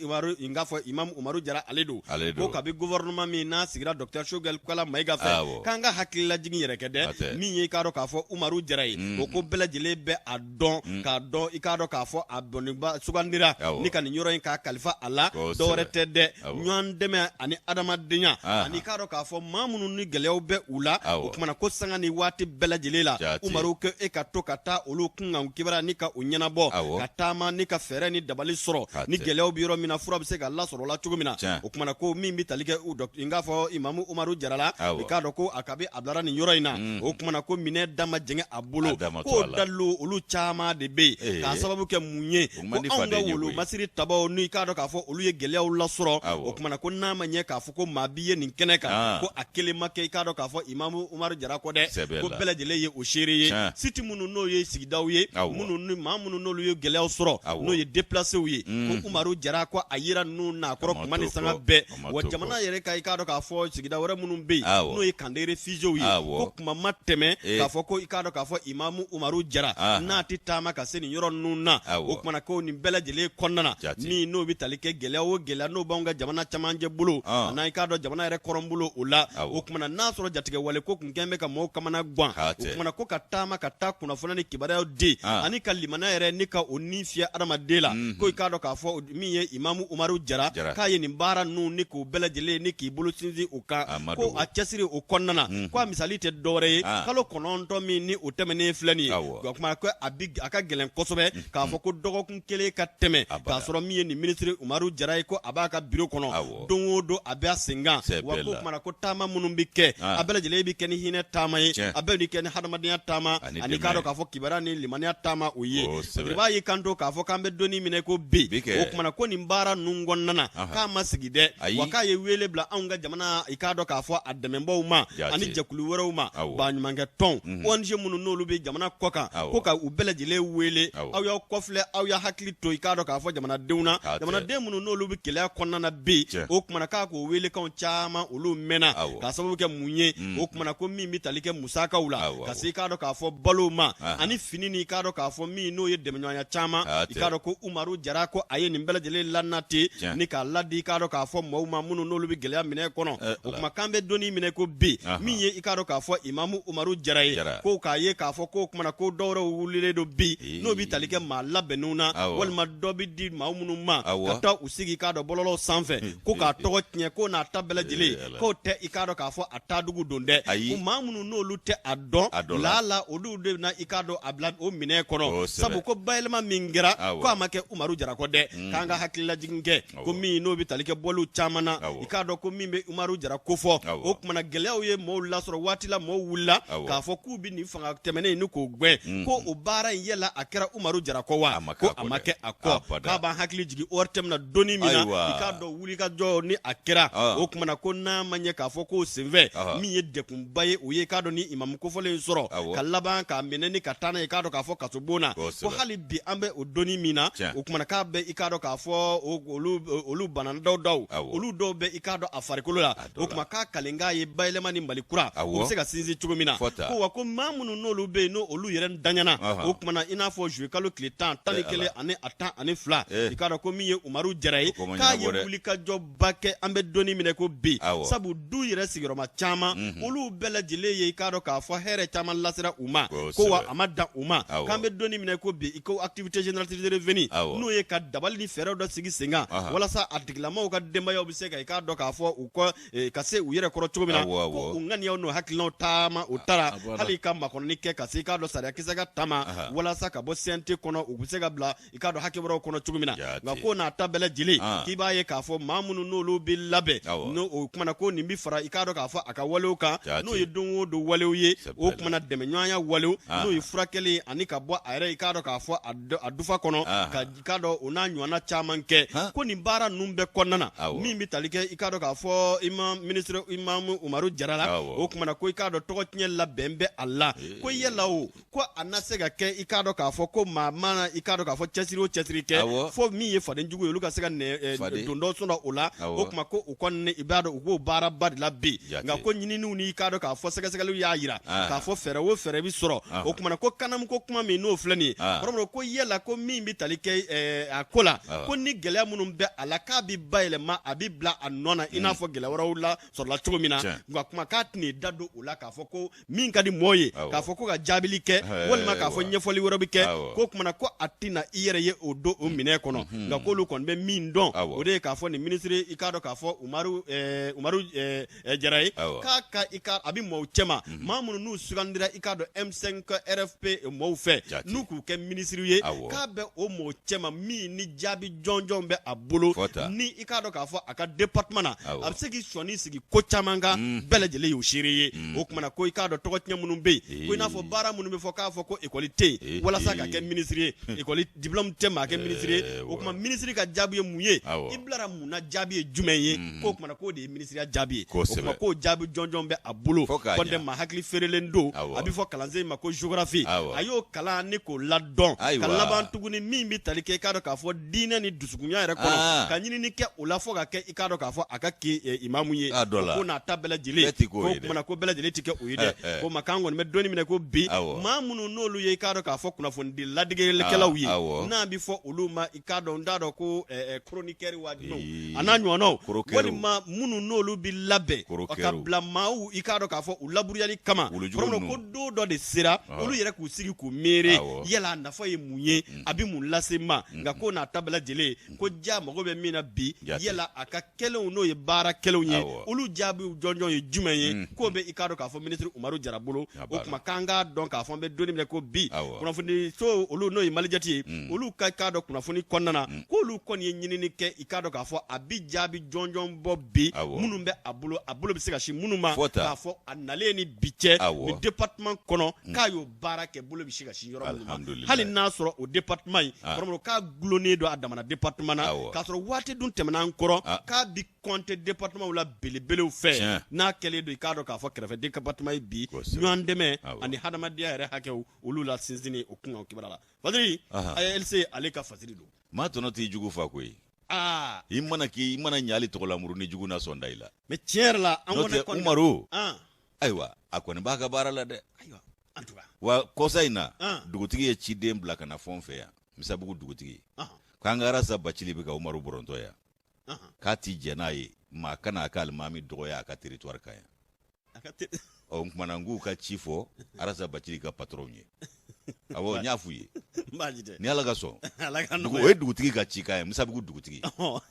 nga fo Imam Umaru Jara aledo ko kabi gouvernement mi na sigira Dr. Shogel Kwala Maiga fe kanga hakilla jigi yere kede mi ye ikado ka fo Umaru Jaraye o ko belajele be a don ka don ikado ka fo aboniba sugandira ni kan nyoro en ka kalifa ala dore tede nyon deme ani adama dinya ani ikado ka fo mamunu ni gelew be ula o kuma ko sanga ni wati belajele la Umaru ke e ka to kata olu kunga kibara ni ka unyana bo katama ni ka fere ni dabali soro ni gelew bi yoro mina fura be se ka Allah soro la chugumina o kuma ko mi talike u inga fo Imam Umaru Jarala ikado ko akabi ablara ni nyoro ina o kuma ko mine dama jenge abulu ko dallo olu chama de be ka sababu ke munye ko anga wulu masiri tabaw ni ka do ka fo olu ye gelew la soro o kuma ko na manye ka fo ko mabiye nin keneka ko akele make ka do ka fo Imam Umar Jara ko de ko belajele ye o shiri ye siti munu no ye sigidaw ye munu ni mamunu no lu ye gelew soro no ye déplacer ye ko Umaru Jara ko ayira nu na koro kuma ni sanga be wa jamana yere ka do ka fo sigidaw wore munu be no ye kande refugee ye ko kuma mateme ka fo ko ikado ka fo Imam Umaru Jara na titama ka seni yoro nuna o kuma ko ni belajele konnana ni no bi talike gelewo gela no banga jamana chamanje bulu na ikado jamana yere korombulo ula o kuma na soro jatige wale ko kungembe ka mo kamana gwan o kuma ko katama kata kuna fona ni kibara di ani kalimana yere ni ka onifia adama dela ko ikado ka fo mi ye Imam Umaru Jara ka ye ni bara nu ni ko belajele ni ki bulu sinzi uka ko a chesiri o konnana ko misali te dore kalo kononto mi ni o temene flani kuma ko abig aka gelen kosobe ka fo ko dogokun kele ka teme ka soro mi ni ministre Umaru Jara ko abaka biro kono don do abia singa wa ko kuma ko tama munum bikke abela jele bi ken hine tama yi abel ni ken hadamadiya tama ani ka do ka fo kibara ni limania tama uye riba yi kanto ka fo kambe doni mine ko bi o kuma ko ni mbara nungon nana ka masigide wa ka ye wele bla anga jamana ikado ka fo ademembo ma ani jakulu woro ma ba nyumange ton ONG minnu n'olu bɛ jamana kɔ kan ko ka u bɛɛ lajɛlen wele aw y'aw kɔfilɛ aw y'a hakili to i k'a dɔn k'a fɔ jamanadenw na jamanaden minnu n'olu bɛ gɛlɛya kɔnɔna na bi o kumana k'a k'o welekanw caman olu mɛnna k'a sababu kɛ mun ye o kumana ko min bɛ tali kɛ musakaw la ka se i k'a dɔn k'a fɔ balo ma ani fini ni i k'a dɔn k'a fɔ min n'o ye dɛmɛɲɔgɔnya caman i k'a dɔn ko Umaru Jara ko a ye nin bɛɛ lajɛlen lanate ni k'a ladi i k'a dɔn k'a fɔ maaw ma minnu n'olu bɛ gɛlɛya minɛ kɔnɔ o kuma k'an bɛ donni minɛ ko bi min ye i k'a dɔn k'a fɔ Imamu Umaru Jara ye ko k'a ye k'a fɔ ko kumana ko dɔwɛrɛw wulilen don bi n'o bɛ tali kɛ maa labɛnnenw na walima dɔ bɛ di maa minnu ma ka taa u sigi k'a dɔn bɔlɔlɔ sanfɛ ko k'a tɔgɔ tiɲɛ ko n'a ta bɛɛ lajɛlen k'o tɛ i k'a dɔn k'a fɔ a taadugu don dɛ ko maa minnu n'olu tɛ a dɔn lala olu de na i k'a dɔn a bila o minɛ kɔnɔ sabu ko bayɛlɛma min kɛra ko a ma kɛ Umaru Jara kɔ dɛ k'an ka hakililajigin kɛ ko min n'o bɛ tali kɛ bɔliw caman na i k'a dɔn ko min bɛ Umaru Jara ko fɔ o kumana gɛlɛyaw ye maaw lasɔrɔ waati la maaw wulila k'a fɔ k'u bɛ nin fanga tɛmɛnen ni k'o gwɛn ko o baara in yɛlɛ a kɛra Umaru Jara kɔ wa ko a ma kɛ a kɔ k'a b'an hakili jigin ORTM na donni min na i k'a dɔn wulikajɔ ni a kɛra o kumana ko n'a ma ɲɛ k'a fɔ k'o senfɛ min ye dekunba ye o ye k'a dɔn ni imamu kofɔlen sɔrɔ ka laban k'a minɛ ni ka taa n'a ye k'a dɔn k'a fɔ kaso bon na ko hali bi an bɛ o donni min na o kumana k'a bɛ i k'a dɔn k'a fɔ olu bana dɔw olu dɔw bɛ i k'a dɔn a farikolo la o kuma k'a kalen k'a ye bayɛlɛma ni Mali kura o bɛ se ka sinsin cogo min na ko wa ko maa minnu n'olu bɛ yen n'olu yɛrɛ daɲana o kumana i n'a fɔ juillet kalo tile 11 ani a 12 i k'a dɔn ko min ye Umaru Jara ye k'a ye wulikajɔba kɛ an bɛ donni minɛ ko bi sabu du yɛrɛ sigiyɔrɔma caman olu bɛɛ lajɛlen ye i k'a dɔn k'a fɔ hɛrɛ caman lasera u ma ko wa a ma dan u ma k'an bɛ donni minɛ ko bi i ko activité génératrice de revenu n'o ye ka dabali ni fɛɛrɛw dɔ sigi sen kan walasa a tigilamaw ka denbayaw bɛ se ka i k'a dɔn k'a fɔ u kɔ ka se u yɛrɛ kɔrɔ cogo min na ko u ŋaniyaw n'o hakilinaw taama o taara hali ka makɔnɔni kɛ ka se i k'a dɔn sariya kisɛ ka taama walasa ka bɔ CNT kɔnɔ u bɛ se ka bila i k'a dɔn hakɛ wɛrɛw kɔnɔ cogo min na nka ko n'a ta bɛɛ lajɛlen k'i b'a ye k'a fɔ maa minnu n'olu bɛ labɛn o kumana ko nin bɛ fara i k'a dɔn k'a fɔ a ka walew kan n'o ye don o don walew ye o kumana dɛmɛɲɔgɔnya walew n'o ye furakɛli ani ka bɔ a yɛrɛ i k'a dɔn k'a fɔ a dufa kɔnɔ ka i k'a dɔn o n'a ɲɔgɔnna caman kɛ ko nin baara ninnu bɛɛ kɔnɔna na min bɛ tali kɛ i k'a dɔn k'a fɔ Imamu Umaru Jara la o kumana ko i k'a dɔn tɔgɔ tiɲɛ labɛn bɛ a la ko yala o ko a na se ka kɛ i k'a dɔn k'a fɔ ko maa mana i k'a dɔn k'a fɔ cɛsiri o cɛsiri kɛ fo min ye fadenjugu ye olu ka se ka don dɔ sɔrɔ o la o kuma ko u kɔni i b'a dɔn u k'o baaraba de la bi nka ko ɲininiw ni i k'a dɔn k'a fɔ sɛgɛsɛgɛliw y'a yira k'a fɔ fɛɛrɛ o fɛɛrɛ bi sɔrɔ o kumana ko kanamu ko kuma min n'o filɛ nin ye kɔrɔbɔrɔ ko yala ko min bɛ tali kɛ a ko la ko ni gɛlɛya minnu bɛ a la k'a bi bayɛlɛma a bi bila a nɔ na i n'a fɔ gɛlɛya wɛrɛw la sɔrɔla cogo min na nka kuma k'a tɛna da don o la k'a fɔ ko min ka di mɔgɔw ye k'a fɔ ko ka jaabili kɛ walima k'a fɔ ɲɛfɔli wɛrɛ bi kɛ ko kumana ko a tɛna i yɛrɛ ye o don o minɛ kɔnɔ nka k'olu kɔni bɛ min dɔn o de ye k'a fɔ nin minisiri i k'a dɔn k'a fɔ Umaru Jara ye k'a a bɛ mɔɔw cɛma maa minnu n'u sugandira i k'a dɔn M5 RFP mɔɔw fɛ n'u k'u kɛ minisiri ye k'a bɛ o mɔɔw cɛma min ni jaabi jɔnjɔn bɛ a bolo ni i k'a dɔn k'a fɔ a ka département na a bɛ se k'i sɔnni sigi ko caman kan bɛɛ lajɛlen y'o seere ye o kumana ko i k'a dɔn tɔgɔ tiɲɛ minnu bɛ yen ko i n'a fɔ baara minnu bɛ fɔ k'a fɔ ko école tɛ yen walasa ka kɛ minisiri ye école diplôme tɛ maa kɛ minisiri ye o kuma minisiri ka jaabi ye mun ye i bilara mun na jaabi ye jumɛn ye k'o kumana k'o de ye minisiriya jaabi ye o kuma k'o jaabi jɔnjɔn bɛ a bolo kɔntɛ maa hakili feerelen don a bɛ fɔ kalansen ma ko géographie a y'o kalan ni k'o ladɔn ka laban tuguni min bɛ tali kɛ i k'a dɔn k'a fɔ diinɛ ni dusukunya yɛrɛ kɔnɔ ka ɲinini kɛ o la fo ka kɛ i k'a dɔn k'a fɔ a ka kɛ imamu ye ko n'a ta bɛɛ lajɛlen ko kumana ko bɛɛ lajɛlen tɛ kɛ o ye dɛ ko maa kan kɔni bɛ dɔnni minɛ ko bi maa minnu n'olu ye i k'a dɔn k'a fɔ kunnafonidi ladigelikɛlaw ye n'a bɛ fɔ olu ma i k'a dɔn n t'a dɔn ko chroniqueur waadinaw a n'a ɲɔgɔnnaw walima minnu n'olu bɛ labɛn ka bila maaw i k'a dɔn k'a fɔ u laburuyali kama ko don dɔ de sera olu yɛrɛ k'u sigi k'u miiri yala a nafa ye mun ye a bɛ mun lase ma nka ko n'a ta bɛɛ lajɛlen ko ja mago bɛ min na bi yala a ka kɛlenw n'o ye baara kɛlenw ye olu jaabiw jɔnjɔn ye jumɛn ye k'o bɛ i k'a dɔn k'a fɔ minisiri Umaru Jara bolo o tuma k'an k'a dɔn k'a fɔ n bɛ donni minɛ ko bi kunnafoni so olu n'o ye Malijati ye olu ka k'a dɔn kunnafoni kɔnɔna na k'olu kɔni ye ɲinini kɛ i k'a dɔn k'a fɔ a bi jaabi jɔnjɔn bɔ bi minnu bɛ a bolo bɛ se ka si minnu ma k'a fɔ a nalen ni bi cɛ ni département kɔnɔ k'a y'o baara kɛ bolo bɛ se ka si yɔrɔ minnu ma hali n'a sɔrɔ o département in k'a gulonnen don a damana département na k'a sɔrɔ waati dun tɛmɛna an kɔrɔ k'a bi compter département la belebelew fɛ n'a kɛlen don i k'a dɔn k'a fɔ kɛrɛfɛ département ye bi ɲɔgɔn ɲɔgɔn dɛmɛ ani hadamadenya yɛrɛ hakɛw olu la sinsinni o kunkan kibara la Fadiri ALC ale ka fasiri don maa tɔnɔ t'i jugu fa koyi i mana ɲali tɔgɔ la muru ni jugu na sɔnda i la mais tiɲɛ yɛrɛ la an kɔni Umaru ayiwa a kɔni b'a ka baara la dɛ wa kɔsa in na dugutigi ye ciden bila ka na fɛn fɛ yan Misabugu dugutigi k'an ka Arasa Bacili bɛ ka Umaru bɔrɔntɔ yan k'a ti jɛ n'a ye maa kana a ka alimami dɔgɔya a ka territoire kan yan o kumana n k'u ka ci fɔ Arasa Bacili ka patron ye awɔ n y'a f'u ye ni Ala ka sɔn o ye dugutigi ka ci kan ye Misabugu dugutigi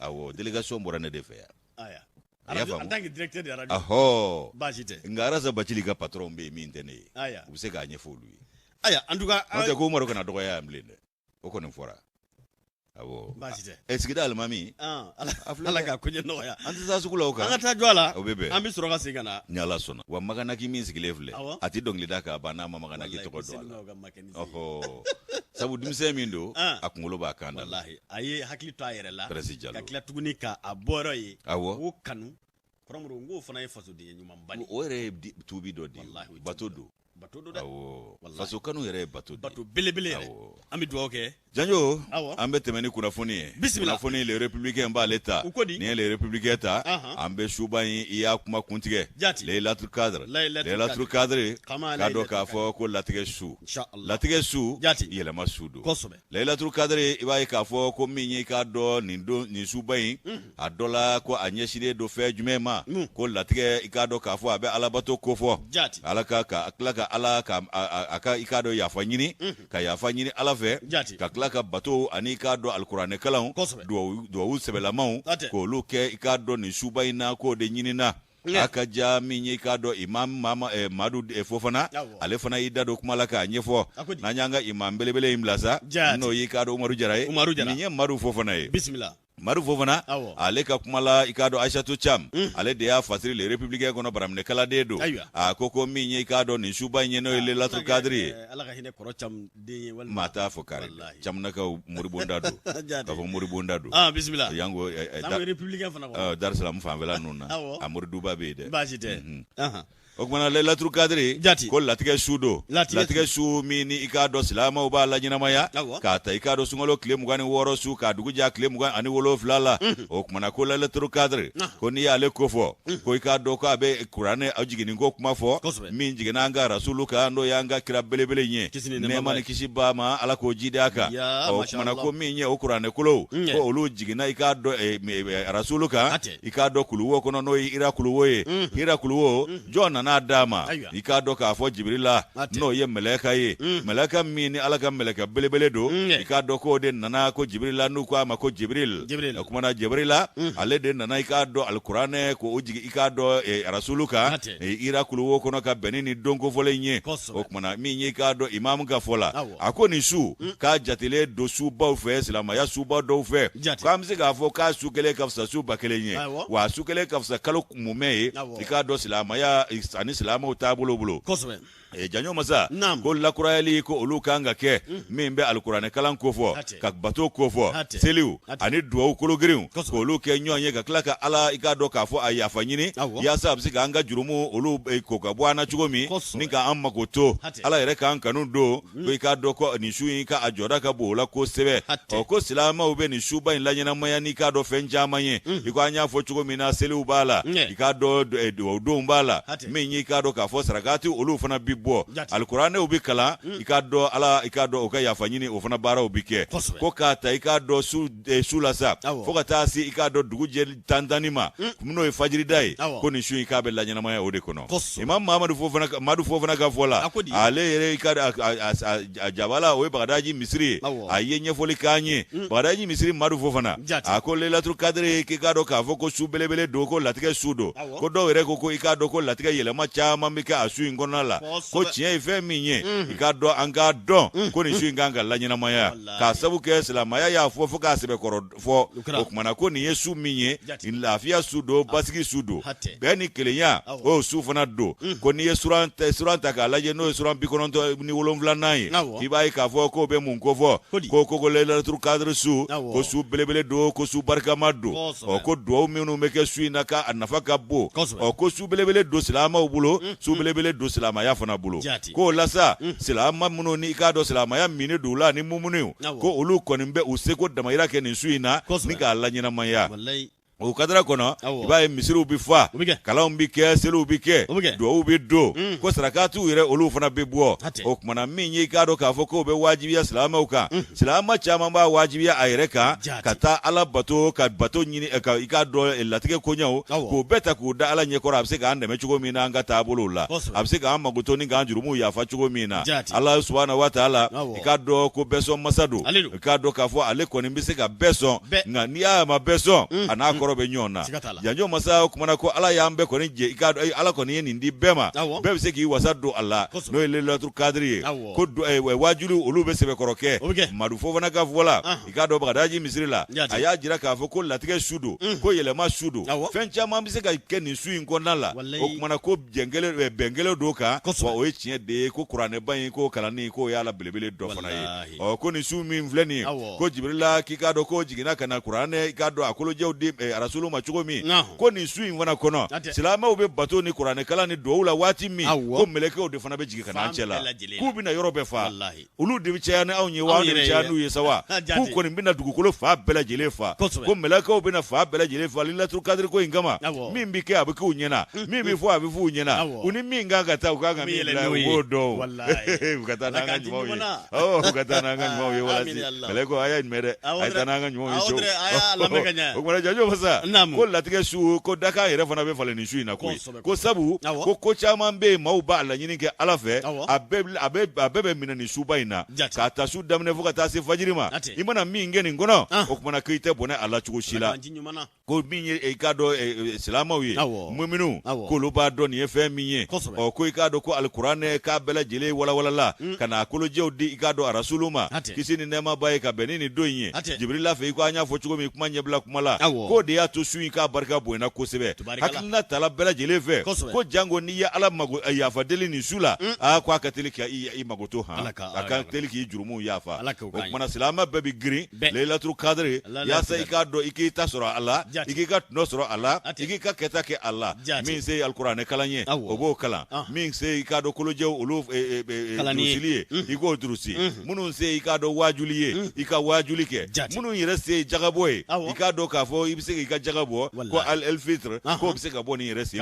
awɔ délégation bɔra ne de fɛ yan en tant que directeur de radio baasi tɛ nka Arasa Bacili ka patron bɛ yen min tɛ ne ye u bɛ se k'a ɲɛfɔ olu ye en tout cas n'o tɛ ko Umaru kana dɔgɔya yan bilen dɛ o kɔni fɔra awɔ baasi tɛ sigida alimami Ala ka koɲɛ nɔgɔya an tɛ taa sugu la o kan an ka taa jɔ a la o bɛ bɛn an bɛ sɔrɔ ka segin ka na ni Ala sɔnna wa Maganaki min sigilen filɛ a tɛ dɔnkili da k'a ban n'a ma Maganaki tɔgɔ dɔn a la sabu denmisɛn min don a kunkolo b'a kan da la a ye hakili to a yɛrɛ la Pɛrɛsi Jalo ka tila tuguni k'a bɔyɔrɔ ye awɔ o kanu Kɔrɔmuru n k'o fana ye fasoden ye ɲumanba de o yɛrɛ ye tubi dɔ de ye bato don dɛ awɔ faso kanu yɛrɛ ye bato de bato belebele yɛrɛ an bɛ dugawu kɛ Janjo an bɛ tɛmɛ ni kunnafoni ye kunnafoni le républicain b'ale ta ni ye le républicain ta an bɛ suba in i y'a kuma kuntigɛ Laylatul Qadr k'a dɔn k'a fɔ ko latigɛ su yɛlɛma su don Laylatul Qadr i b'a ye k'a fɔ ko min ye k'a dɔn nin suba in a dɔ la ko a ɲɛsinnen don fɛn jumɛn ma ko latigɛ i k'a dɔn k'a fɔ a bɛ alabato kofɔ Ala ka tila ka Ala ka a ka i k'a dɔn yafa ɲini ka yafa ɲini Ala fɛ ka tila ka bato ani i k'a dɔn alikuranɛ kalanw duwawu sɛbɛlamaw k'olu kɛ i k'a dɔn nin suba in na k'o de ɲinina a ka ja min ye i k'a dɔn imam Madu Fofana ale fana y'i da don kuma la k'a ɲɛfɔ n'an y'an ka imam belebele in bila sa n'o y'i k'a dɔn Umaru Jara ye nin ye Madu Fofana ye Madu Fofana ale ka kuma la i k'a dɔn Aïssatou Thiam ale de y'a fasiri le républicain kɔnɔ baraminɛkaladen don a ko min ye i k'a dɔn nin suba in ye n'o ye Laylatul Qadr ye maa t'a fɔ kare Thiamnakaw moribonda don k'a fɔ moribonda don yango Dar es Salaam fanfɛla ninnu na a moriduba bɛ yen dɛ o kumana Laylatul Qadr ko latigɛ su don latigɛ su min ni i k'a dɔn silamɛw b'a la ɲɛnamaya k'a ta i k'a dɔn sunkalo tile 26 su k'a dugu jɛ tile 27 la o kumana ko Laylatul Qadr ko n'i y'ale ko fɔ ko i k'a dɔn ko a bɛ kuranɛ a jiginni ko kuma fɔ min jiginna an ka rasulu kan n'o y'an ka kira belebele ye nɛɛma ni kisi b'a ma Ala k'o jidi a kan o kumana ko min ye o kuranɛ kolow ko olu jiginna i k'a dɔn rasulu kan i k'a dɔn kuluwo kɔnɔ n'o ye Hira kuluwo ye Hira kuluwo jɔn n'a d'a ma i k'a dɔn k'a fɔ Jibirila n'o ye mɛlɛka ye mɛlɛka min ni Ala ka mɛlɛka belebele don i k'a dɔn k'o de nana ko Jibirila n'u ko a ma ko Jibril o kumana Jibirila ale de nana i k'a dɔn alikuranɛ k'o jigi i k'a dɔn rasulu kan Hira kuluwo kɔnɔ ka bɛnni ni don kofɔlen ye o kumana min ye i k'a dɔn imamu ka fɔ la a ko nin su k'a jatelen don subaw fɛ silamɛya suba dɔw fɛ k'an bɛ se k'a fɔ k'a su kelen ka fisa su ba kelen ye wa su kelen ka fisa kalo mumɛ ye i k'a dɔn silamɛya ani silamɛw taabolo bolo Janjo masa ko lakurayali ko olu kan ka kɛ min bɛ alikuranɛ kalan ko fɔ ka bato ko fɔ seliw ani duwawu kologirinw k'olu kɛ ɲɔgɔn ye ka tila ka Ala i k'a dɔn k'a fɔ a yafa ɲini yaasa a bɛ se k'an ka jurumu olu ko ka bɔ an na cogo min ni k'an mako to Ala yɛrɛ k'an kanu don ko i k'a dɔn ko nin su in ka a jɔda ka bon o la kosɛbɛ ko silamɛw bɛ nin suba in laɲɛnamaya n'i k'a dɔn fɛn caman ye i ko an y'a fɔ cogo min na seliw b'a la i k'a dɔn duwawudenw b'a la min ye i k'a dɔn k'a fɔ sarakati olu fana bi bɔ alikuranɛw bi kalan i k'a dɔn Ala i k'a dɔn o ka yafa ɲini o fana baaraw bi kɛ ko k'a ta i k'a dɔn su la sa fo ka taa se i k'a dɔn dugu jɛ tantanni ma n'o ye fajirida ye ko nin su in k'a bɛ laɲɛnamaya o de kɔnɔ Imam Madu Fofana ka fɔ la ale yɛrɛ i ka a jabala o ye Bagadaji misiri ye a ye ɲɛfɔli k'an ye Bagadaji misiri Madu Fofana a ko Laylatul Qadr k'i k'a dɔn k'a fɔ ko su belebele don ko latigɛ su don ko dɔw yɛrɛ ko i k'a dɔn ko latigɛ yɛlɛma caman bɛ kɛ a su in kɔnɔna la ko tiɲɛ ye fɛn min ye i k'a dɔn an k'a dɔn ko nin su in kan ka laɲɛnamaya k'a sabu kɛ silamɛya y'a fɔ fo k'a sɛbɛkɔrɔ fɔ o kumana ko nin ye su min ye lafiya su don basigi su don bɛɛ ni kelenya o su fana don ko n'i ye suran ta k'a lajɛ n'o ye suran 97 ye k'i b'a ye k'a fɔ k'o bɛ mun ko fɔ ko Laylatul Qadr su ko su belebele don ko su barikama don ko duwawu minnu bɛ kɛ su in na k'a nafa ka bon ko su belebele don silamɛw bolo su belebele don silamɛya fana bolo ko lasa silama muno ni ka do silama ya mini dula ni mumunu ko olu koni be useko damayira ke ni suina ni ka la nyina maya o kadra kono iba misiru bi fa kala bi ke selu bi ke do bi do ko sarakatu ire olu fana be bo o kuma na minyi ka do ka fo ko be wajibi ya silama uka silama chama ba wajibi ya ayreka kata ala bato ka bato nyini ka ika do latike ko nyawo ko beta ko da ala nye ko abse ka ande me chugo mina nga ta bolola abse ka amma goto ni ga njurumu ya fa chugo mina Allah subhanahu wa ta'ala ika do ko beso masado ika do ka fo ale ko ni bise ka beso nga ni ama beso ana be nyona yanjo masa kumana ko ala yambe ko nije ikado ala ko ni ndi bema bebe se ki wasado ala no lailatul qadri ko wajulu ulube sebe koroke madu fo na ka vola ikado bagadaji misrila aya jira ka fo ko latike shudo ko yele ma shudo fencha ma mbise ka keni suin ko nala o kumana ko jengele bengele doka wa o chie de ko qur'ane ban ko kalani ko yala belebele do fana yi o ko ni sumi mvleni ko jibrila kikado ko jigina kana qur'ane ikado akolo jewdi rasulu machugomi ko ni suin wana kono silama ube bato ni qur'ane kala ni doula wati mi ko meleke o defana be jigi kana anchela ku bina yorobe fa ulu de bichana awnye wa de bichanu yesawa ku ko ni bina dugukolo fa bela jelefa ko meleke o bina fa bela jelefa lilatul qadri ko ingama mimbi ke abuke unyena mimbi fo abifu unyena uni minga gata ukanga mi la wodo wallahi ukata nanga nyimo ukata nanga nyimo ye wala si meleko aya mere ayta nanga nyimo ye show aya lamekanya ko mara jajo basa ko latike su ko daka yere fana be fale ni su ina ko sabu ko chama be mauba ala nyini ke alafe abebe mina ni su baina ka ta su damne fuka ta se fajirima imana minge ni ngono ko kuma na kite bone ala chugo shila ko minye e kado islama wi muminu ko lo ba do ni efe minye o ko ikado ko alqur'ane ka bela jele wala la kana ko lo jewdi ikado rasuluma kisini nema baye ka benini doyin jibril fe ko anya fo chugo mi kuma nyebla kuma la ko de ya to suyi ka barka boyna ko sebe hakilna tala bela jele fe ko jango ni ya ala mago ya fa deli ni sula ko akateliki i magoto ha akateliki jurumu ya fa ko mana salama baby green lailatul qadri ya sai ka do ikita sura allah ikika nosro allah ikika ketake allah min sai alquran kalanye obo kala min sai ka do kolo jew uluf drusilie iko drusi munun sai ka do wajuliye ika wajulike munun yere sai jagaboy ika do ka fo ibise ika jagabo ko al fitr ko ibise ka boni yere sai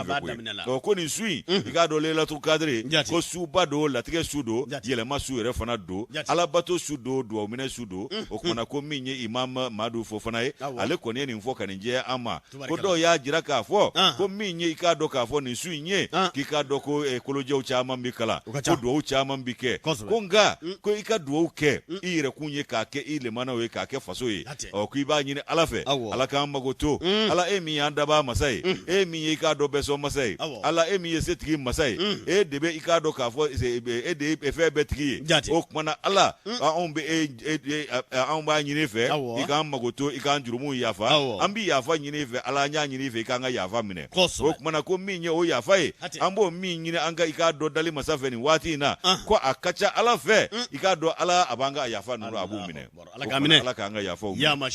ko ni sui ika do lailatul qadri ko suba do latike sudo yele masu yere fana do ala bato sudo do mine sudo o kuma ko minye imam madu fo fana ale ko ne ni fo kan je ama ko do ya jira ka fo ko minye ika do ka fo ni suinye kika do ko ekoloje u chama mbikala ko do u chama mbike ko nga ko ika do ke ire kunye ka ke ile mana we ka ke faso yi o ku iba nyine alafe ala ka magoto ala emi anda ba masai emi ika do beso masai ala emi yesetigi masai debe ika do ka fo de efe betigi o kuma ala on be on ba nyine fe ika magoto ika njurumu yafa ambi yafa nyine fe ala nya nyine fe ika nga yafa mine o kuma ko minye o yafa ambo minye anga ika do dali masafe ni wati na ko akacha ala fe ika do ala abanga yafa nuru abu mine ala ka anga yafa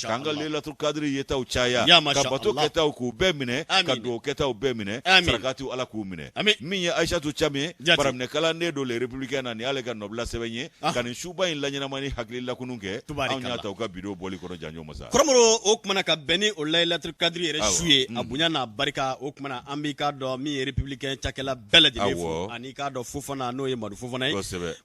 kanga lailatul qadri yeta uchaya ka bato keta ku be mine ka do keta be mine sarakati ala ku mine minye aisha tu chame paramne kala ne do le republicain ni ale ga nobla sebenye kan shuba in lanyana mani haklilla kununke anya ta ka bido boli ko janyo masa kromoro o kuma ka beni o lailatul qadri re shuye abunya na barika o kuma ambika do mi republicain chakela belade fu ani ka do fufana no ye madu fufana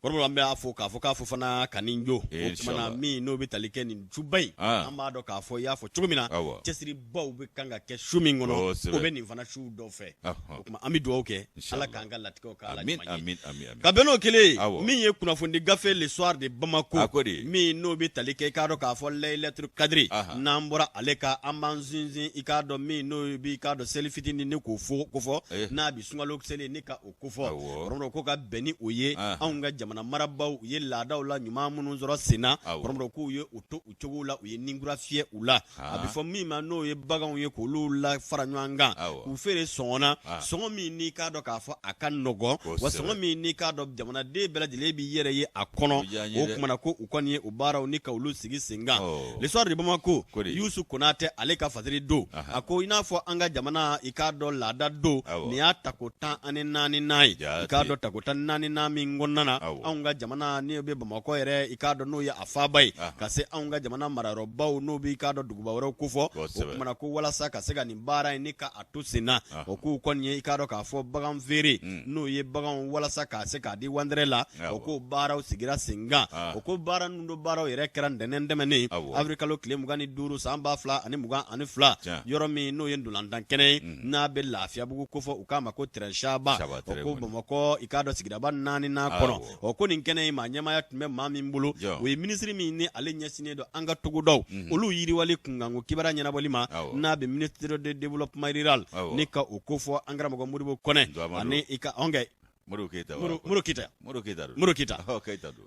kromoro ambe afoka fufana kaninjo o kuma mi no bitalike ni chubai amba do ka fo ya fo chumina chesiri baw be kanga ke shumi ngono o be ni fana shu do fe o kuma ami do oke ala kanga latiko ka ala amin ka beno kele mi ye kuna fondi gafe le soir de Bamako mi no bi talike ka do ka fo lailatul qadri nambora aleka amanzinzin ikado mi no bi ka do selfiti ni ko fo na bi sungalo sele ni ka o ko fo rondo ko ka beni oye anga jamana marabaw ye ladaw la nyuma munun zoro sina rondo ko ye oto uchogula oye ningura fie ula abi fo mi ma no ye baganw ye k'olu la fara ɲɔgɔn kan k'u feere sɔngɔ na sɔngɔ min n'i k'a dɔn k'a fɔ a ka nɔgɔn wa sɔngɔ min n'i k'a dɔn jamanaden bɛɛ lajɛlen b'i yɛrɛ ye a kɔnɔ o kumana ko u kɔni ye u baaraw ni ka olu sigi sen kan l'histoire de Bamako Youssou Konate ale ka fasiri don a ko i n'a fɔ an ka jamana i k'a dɔn laada don nin y'a tako 14 n'a ye i k'a dɔn tako 14 min kɔnɔna na anw ka jamana ni bɛ Bamako yɛrɛ i k'a dɔn n'o ye a faaba ye ka se anw ka jamana marayɔrɔbaw n'o b'i k'a dɔn duguba wɛrɛw ko fɔ o kumana ko walasa ka se ka nin baara in ni ka a to sen na o k'u kɔni ye i k'a dɔn k'a fɔ bagan feere n'o ye baganw walasa k'a se k'a di wandɛrɛ la o ko baaraw sigira sen kan o ko baara ninnu do baaraw yɛrɛ kɛra ntɛnɛn tɛmɛnen avril kalo tile 25 san 2022 yɔrɔ min n'o ye ndolantan kɛnɛ ye n'a bɛ Lafiyabugu ko fɔ u k'a ma ko terrain Chaba o ko Bamakɔ i k'a dɔn sigidaba 4 n'a kɔnɔ o ko nin kɛnɛ in maa ɲɛmaaya tun bɛ maa min bolo o ye minisiri min ni ale ɲɛsinnen don an ka togodaw olu yiriwali kunkanko kibaruya ɲɛnabɔli ma n'a bɛ ministère de développement rural ni ka o ko fɔ an karamɔgɔ Modibo Kɔnɛ ani i ka anw kɛ Moro Keita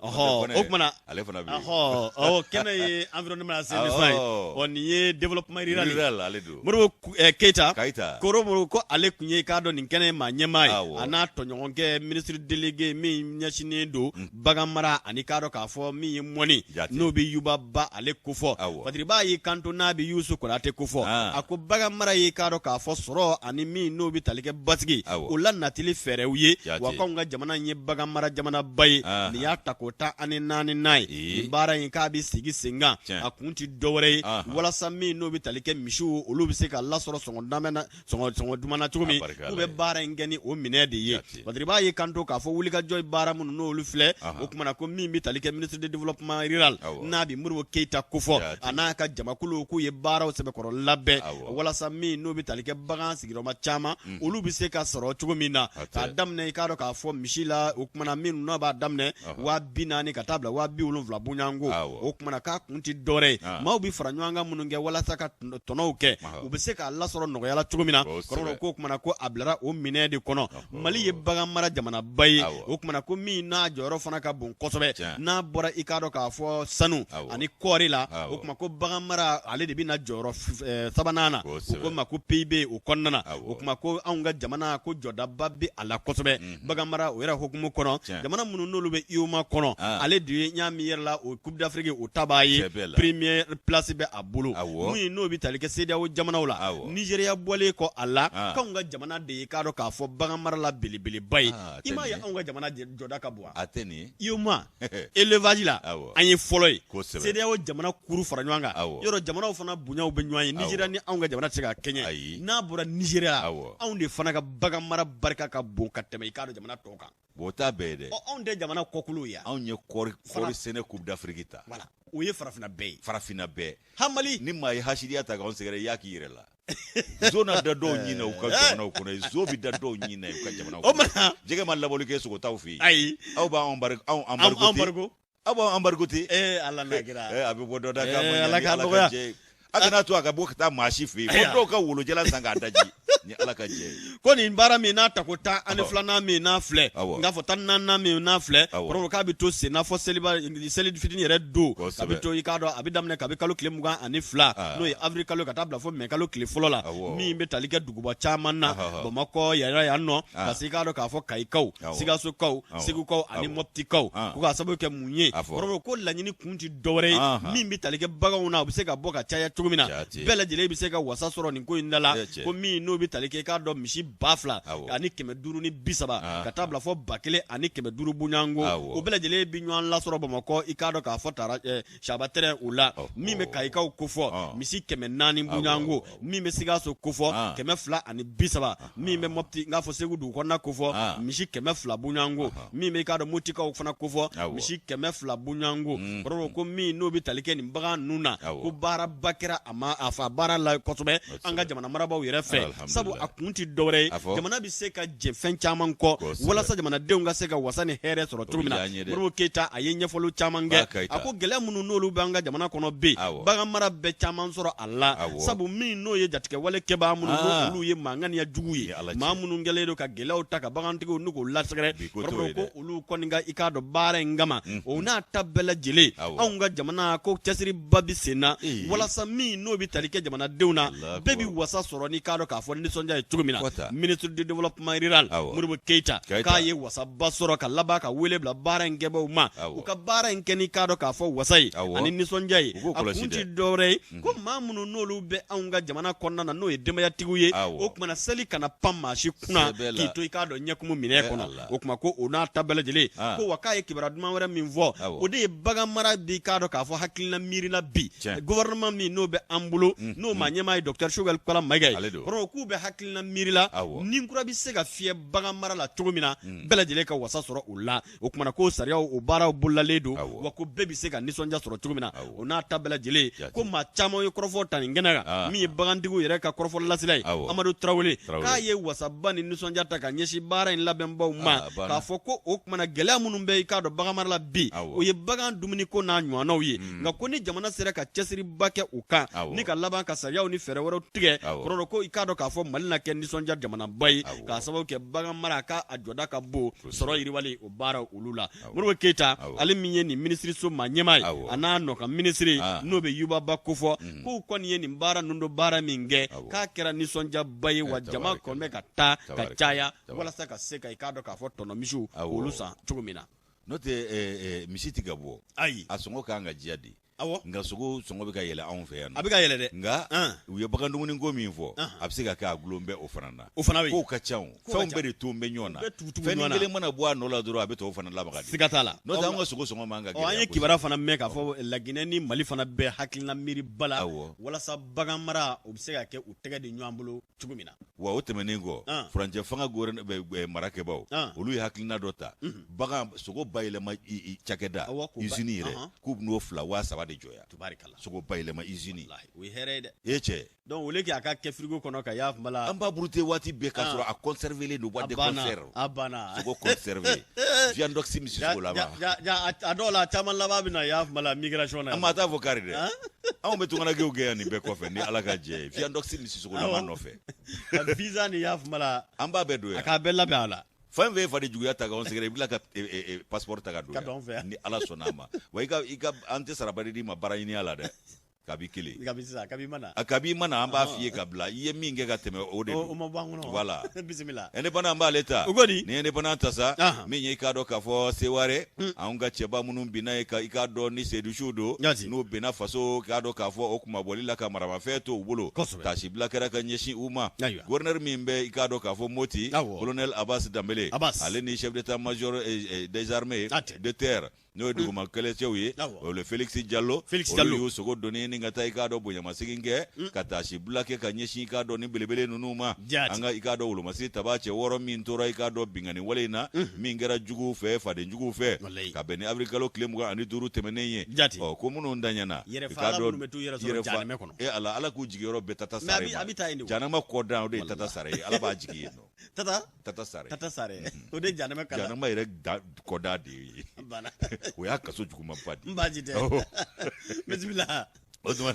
o kumana ale fana bɛ kɛnɛ ye environnement assainissement ye o nin ye développement rural ale don Moro Keita Koromoro ko ale kun ye k'a dɔn nin kɛnɛ ye maa ɲɛmaa ye a n'a tɔɲɔgɔnkɛ ministre délégué min ɲɛsinnen don bagan mara ani k'a dɔn k'a fɔ min ye mɔni n'o bɛ Yuba Ba ale ko fɔ Fadiriba y'i kanto n'a bɛ Youssou Konate ko fɔ a ko bagan mara ye k'a dɔn k'a fɔ sɔrɔ ani min n'o bɛ tali kɛ basigi o la natili fɛɛrɛw ye wa k'anw ka jamana in ye bagan mara jamana ba ye nin y'a tako 14 n'a ye nin baara in k'a bɛ sigi sen kan a kun ti dɔwɛrɛ ye walasa min n'o bɛ tali kɛ misiw olu bɛ se ka lasɔrɔ sɔngɔ duman na cogo min k'u bɛ baara in kɛ ni o minɛ de ye Fadiriba y'i kanto k'a fɔ wulikajɔ baara minnu n'olu filɛ o kumana ko min bɛ tali kɛ ministre de développement rural n'a bɛ Modibo Keita ko fɔ a n'a ka jamakulu k'u ye baaraw sɛbɛkɔrɔ labɛn walasa min n'o bɛ tali kɛ bagan sigiyɔrɔma caman olu bɛ se ka sɔrɔ cogo min na k'a daminɛ i k'a dɔn k'a fɔ misi la o kumana min n'a b'a daminɛ 40,000 ka taa bila 70,000 bonyanko o kumana k'a kun ti dɔwɛrɛ ye maaw bɛ fara ɲɔgɔn kan minnu kɛ walasa ka tɔnɔw kɛ u bɛ se k'a lasɔrɔ nɔgɔyala cogo min na kɔrɔ ko kumana ko a bilara o minɛ de kɔnɔ Mali ye bagan mara jamana ba ye o kumana ko min n'a jɔyɔrɔ fana ka bon kosɛbɛ n'a bɔra i k'a dɔn k'a fɔ sanu ani kɔɔri la o kumana ko bagan mara ale de bɛ na jɔyɔrɔ 3nan na o ko ma ko PIB o kɔnɔna na o kumana ko anw ka jamana ko jɔdaba bɛ a la kosɛbɛ bagan mara o yɛrɛ hukumu kɔnɔ jamana minnu n'olu bɛ IOMA kɔnɔ ale de ye ɲa min yɛrɛ la o Coupe d'Afrique o ta b'a ye première place bɛ a bolo mun n'o bɛ tali kɛ CEDEAO jamanaw la Nigeria bɔlen kɔ a la k'anw ka jamana de ye k'a dɔn k'a fɔ bagan mara la belebeleba ye i m'a ye anw ka jamana jɔda ka bon a tɛ nin IOMA élevage la an ye fɔlɔ ye CEDEAO jamana kuru fara ɲɔgɔn kan yɔrɔ jamanaw fana bonyaw bɛ ɲɔgɔn ye Nigeria ni anw ka jamana tɛ se ka kɛɲɛ n'a bɔra Nigeria anw de fana ka bagan mara barika ka bon ka tɛmɛ i k'a dɔn jamana tɔw kan o t'a bɛɛ ye dɛ anw tɛ jamana kɔkulu ye anw ye kɔɔri sɛnɛ Coupe d'Afrique ta voilà o ye farafinna bɛɛ ye farafinna bɛɛ Mali ni maa ye hasidiya ta k'anw sɛgɛrɛ i y'a k'i yɛrɛ la zo na da dɔw ɲinɛ u ka jamanaw kɔnɔ zo bɛ da dɔw ɲinɛ u ka jamanaw kɔnɔ jɛgɛ ma labɔli kɛ sogotaw fɛ yen ayi aw b'an embargo aw b'an embargo ten ala n'a kɛra a bɛ bɔ dɔ da k'a ma ala ka nɔgɔya a kana to a ka bɔ ka taa maa si fɛ yen fo dɔw ka wolojala san k'a daji ni ala ka jɛ ko nin baara min n'a tako 12 min n'a filɛ n'a fɔ 14 min n'a filɛ kɔrɔ k'a bɛ to sen n'a fɔ seli fitinin yɛrɛ don a bɛ to i k'a dɔn a bɛ daminɛ kabini kalo tile 22 n'o ye avril kalo ka taa bila fo mai kalo tile fɔlɔ la min bɛ tali kɛ duguba caman na Bamakɔ yɛrɛ yan nɔ parce que i k'a dɔn k'a fɔ Kayikaw Sikasokaw Segukaw ani Moptikaw ko k'a sababu kɛ mun ye kɔrɔ ko laɲini kun ti dɔwɛrɛ ye min bɛ tali kɛ baganw na u bɛ se ka bɔ ka caya cogo min na bɛɛ lajɛlen bɛ se ka wasa sɔrɔ nin ko in da la ko min n'o bɛ tali kɛ i k'a dɔn misi 2000 ani 530 ka taa bila fɔ 1000 ani 500 bonyanko o bɛɛ lajɛlen bɛ ɲɔgɔn lasɔrɔ Bamakɔ i k'a dɔn k'a fɔ tara Chaba terrain o la min bɛ Kayikaw ko fɔ misi 400 bonyanko min bɛ Sikaso ko fɔ 230 min bɛ Mopti n'a fɔ Segu dugu kɔnɔna ko fɔ misi 200 bonyanko min bɛ i k'a dɔn Motikaw fana ko fɔ misi 200 bonyanko kɔrɔ ko min n'o bɛ tali kɛ nin bagan ninnu na ko baaraba kɛra a fa baara la kosɛbɛ an ka jamana marabaaw yɛrɛ fɛ sabu a kun ti dɔwɛrɛ jamana bɛ se ka jɛ fɛn caman kɔ walasa jamanadenw ka se ka wasa ni hɛrɛ sɔrɔ cogo min na Modibo Keita a ye ɲɛfɔliw caman kɛ a ko gɛlɛya minnu n'olu bɛ an ka jamana kɔnɔ bi bagan mara bɛ caman sɔrɔ a la sabu min n'o ye jatigɛwale kɛbaa minnu n'olu ye manganiya jugu ye maa minnu kɛlen don ka gɛlɛyaw ta ka bagantigiw n'u k'o lasɛgɛrɛ ko olu kɔni ka i k'a dɔn baara in kama o n'a ta bɛɛ lajɛlen anw ka jamana ko cɛsiriba bi sen na walasa min n'o bi tali kɛ jamanadenw na bɛɛ bi wasa sɔrɔ ni k'a dɔn k'a fɔ nisɔndiya ye cogo min na ministre du développement rural Modibo Keita k'a ye wasaba sɔrɔ ka laban ka wele bila baara in kɛbaaw ma u ka baara in kɛ ni k'a dɔn k'a fɔ wasa ye ani nisɔndiya ye a kun ti dɔwɛrɛ ye ko maa minnu n'olu bɛ anw ka jamana kɔnɔna na n'o ye denbayatigiw ye o kumana seli kana pan maa si kunna k'i to i k'a dɔn ɲɛkumu minɛ kɔnɔ o kuma ko o n'a ta bɛɛ lajɛlen ko wa k'a ye kibaruya duman wɛrɛ min fɔ o de ye bagan mara bi k'a dɔn k'a fɔ hakilina miirila bi gouvernement min n'o bɛ an bolo n'o maa ɲɛmaa ye docteur Choguel Kala Mayiga ye kɔrɔ k'u bɛ hakilina miirila ni kura bɛ se ka fiyɛ bagan mara la cogo min na bɛɛ lajɛlen ka wasa sɔrɔ o la o kumana ko sariyaw o baaraw bololalen don wa ko bɛɛ bɛ se ka nisɔndiya sɔrɔ cogo min na o n'a ta bɛɛ lajɛlen ko maa caman ye kɔrɔfɔ ta nin kɛnɛ kan min ye bagantigiw yɛrɛ ka kɔrɔfɔ lasila ye Amadu Tarawele k'a ye wasaba ni nisɔndiya ta ka ɲɛsin baara in labɛnbaw ma k'a fɔ ko o kumana gɛlɛya minnu bɛ i k'a dɔn bagan mara la bi o ye bagan dumuni ko n'a ɲɔgɔnnaw ye nka ko ni jamana sera ka cɛsiriba kɛ u kan ni ka laban ka sariyaw ni fɛɛrɛ wɛrɛw tigɛ kɔrɔ ko i k'a dɔn k'a fɔ Mali na kɛ nisɔndiya jamanaba ye k'a sababu kɛ bagan mara k'a jɔda ka bon sɔrɔ yiriwali o baara olu la Modibo Keita ale min ye nin ministre maa ɲɛmaa ye a n'a nɔ ka ministre n'o bɛ yubaba ko fɔ k'u kɔni ye nin baara ninnu dɔ baara min kɛ k'a kɛra nisɔndiyaba ye wa jama kɔni bɛ ka taa ka caya walasa ka se ka i k'a dɔn k'a fɔ tɔnɔ misiw olu san cogo min na n'o tɛ misi tɛ ka bɔ ayi a sɔngɔ kan ka diya de nka sogo sɔngɔ bɛ ka yɛlɛ anw fɛ yan a bɛ ka yɛlɛ dɛ nka u ye bagan dumuni ko min fɔ a bɛ se ka kɛ a gulon bɛ o fana na kow ka ca fɛnw bɛɛ de toon bɛ ɲɔgɔn na fɛn kelen mana bɔ a nɔ la dɔrɔn a bɛ tɔw fana labaga de siga t'a la n'o tɛ an ka sogo sɔngɔ man ka gɛlɛya an ye kibaruya fana mɛn k'a fɔ Laginɛ ni Mali fana bɛɛ hakilina miiriba la walasa bagan mara o bɛ se ka kɛ u tɛgɛ di ɲɔgɔn bolo cogo min na wa o tɛmɛnen kɔ furancɛ fanga marakɛbaw olu ye hakilina dɔ ta bagan sogo bayɛlɛma cakɛda usine yɛrɛ k'u bɛ n'o 2 wa 3 de jɔya sogo bayɛlɛma usine o ye hɛrɛ ye dɛ cɛ donc ole k'a ka kɛ frigo kɔnɔ ka y'a fumala an b'a burute waati bɛɛ k'a sɔrɔ a conservelen don boîte de conserve a banna sogo conservé viandox misi sogo laban a dɔw la a caman laban bɛ na y'a fumala migration na an ma taa fɔ kari dɛ anw bɛ tunganakew kɛ yan nin bɛɛ kɔfɛ ni ala ka jɛ ye viandox misi sogo laban nɔfɛ ka visa ni y'a fumala an b'a bɛɛ don yan a k'a bɛɛ labɛn a la fɛn fɛn fadi juguya ta k'anw sɛgɛrɛ i bila ka passeport ta ka don yan ni ala sɔnna a ma wa i ka an tɛ sarabari di ma baara ɲiniya la dɛ kabi kelen kabi mana an b'a f'i ye ka bila i ye min kɛ ka tɛmɛ o de don voilà ne bana an b'ale ta ni ye ne bana ta sa min ye i k'a dɔn k'a fɔ Seware anw ka cɛba minnu binna i k'a dɔn ni seyidusiw don n'u binna faso k'a dɔn k'a fɔ o kumabɔli la ka maramafɛn to u bolo tasibila kɛra ka ɲɛsin u ma gouverneur min bɛ i k'a dɔn k'a fɔ Moti colonel Abbas Dambele ale ni chef d'état major des armées de terre n'o ye duguma kɛlɛcɛw ye o le Félix Diallo olu y'u sogo donni ni ka taa i k'a dɔn bonyamasegin kɛ ka tasibila kɛ ka ɲɛsin i k'a dɔn ni belebele ninnu ma an ka i k'a dɔn wolomasiri taba cɛ 6 min tora i k'a dɔn bingani wale in na min kɛra juguw fɛ faden juguw fɛ ka bɛn ni avril kalo tile 25 tɛmɛnen ye ko minnu daɲɛna i k'a dɔn ala k'u jigiyɔrɔ bɛɛ tata sare ma janama kɔ dan o de ye tata sare ye ala b'a jigi yen nɔ tata sare o de janama yɛrɛ kɔ da de ye o y'a kaso juguman ba di n b'a ji dɛ bisimila o tuma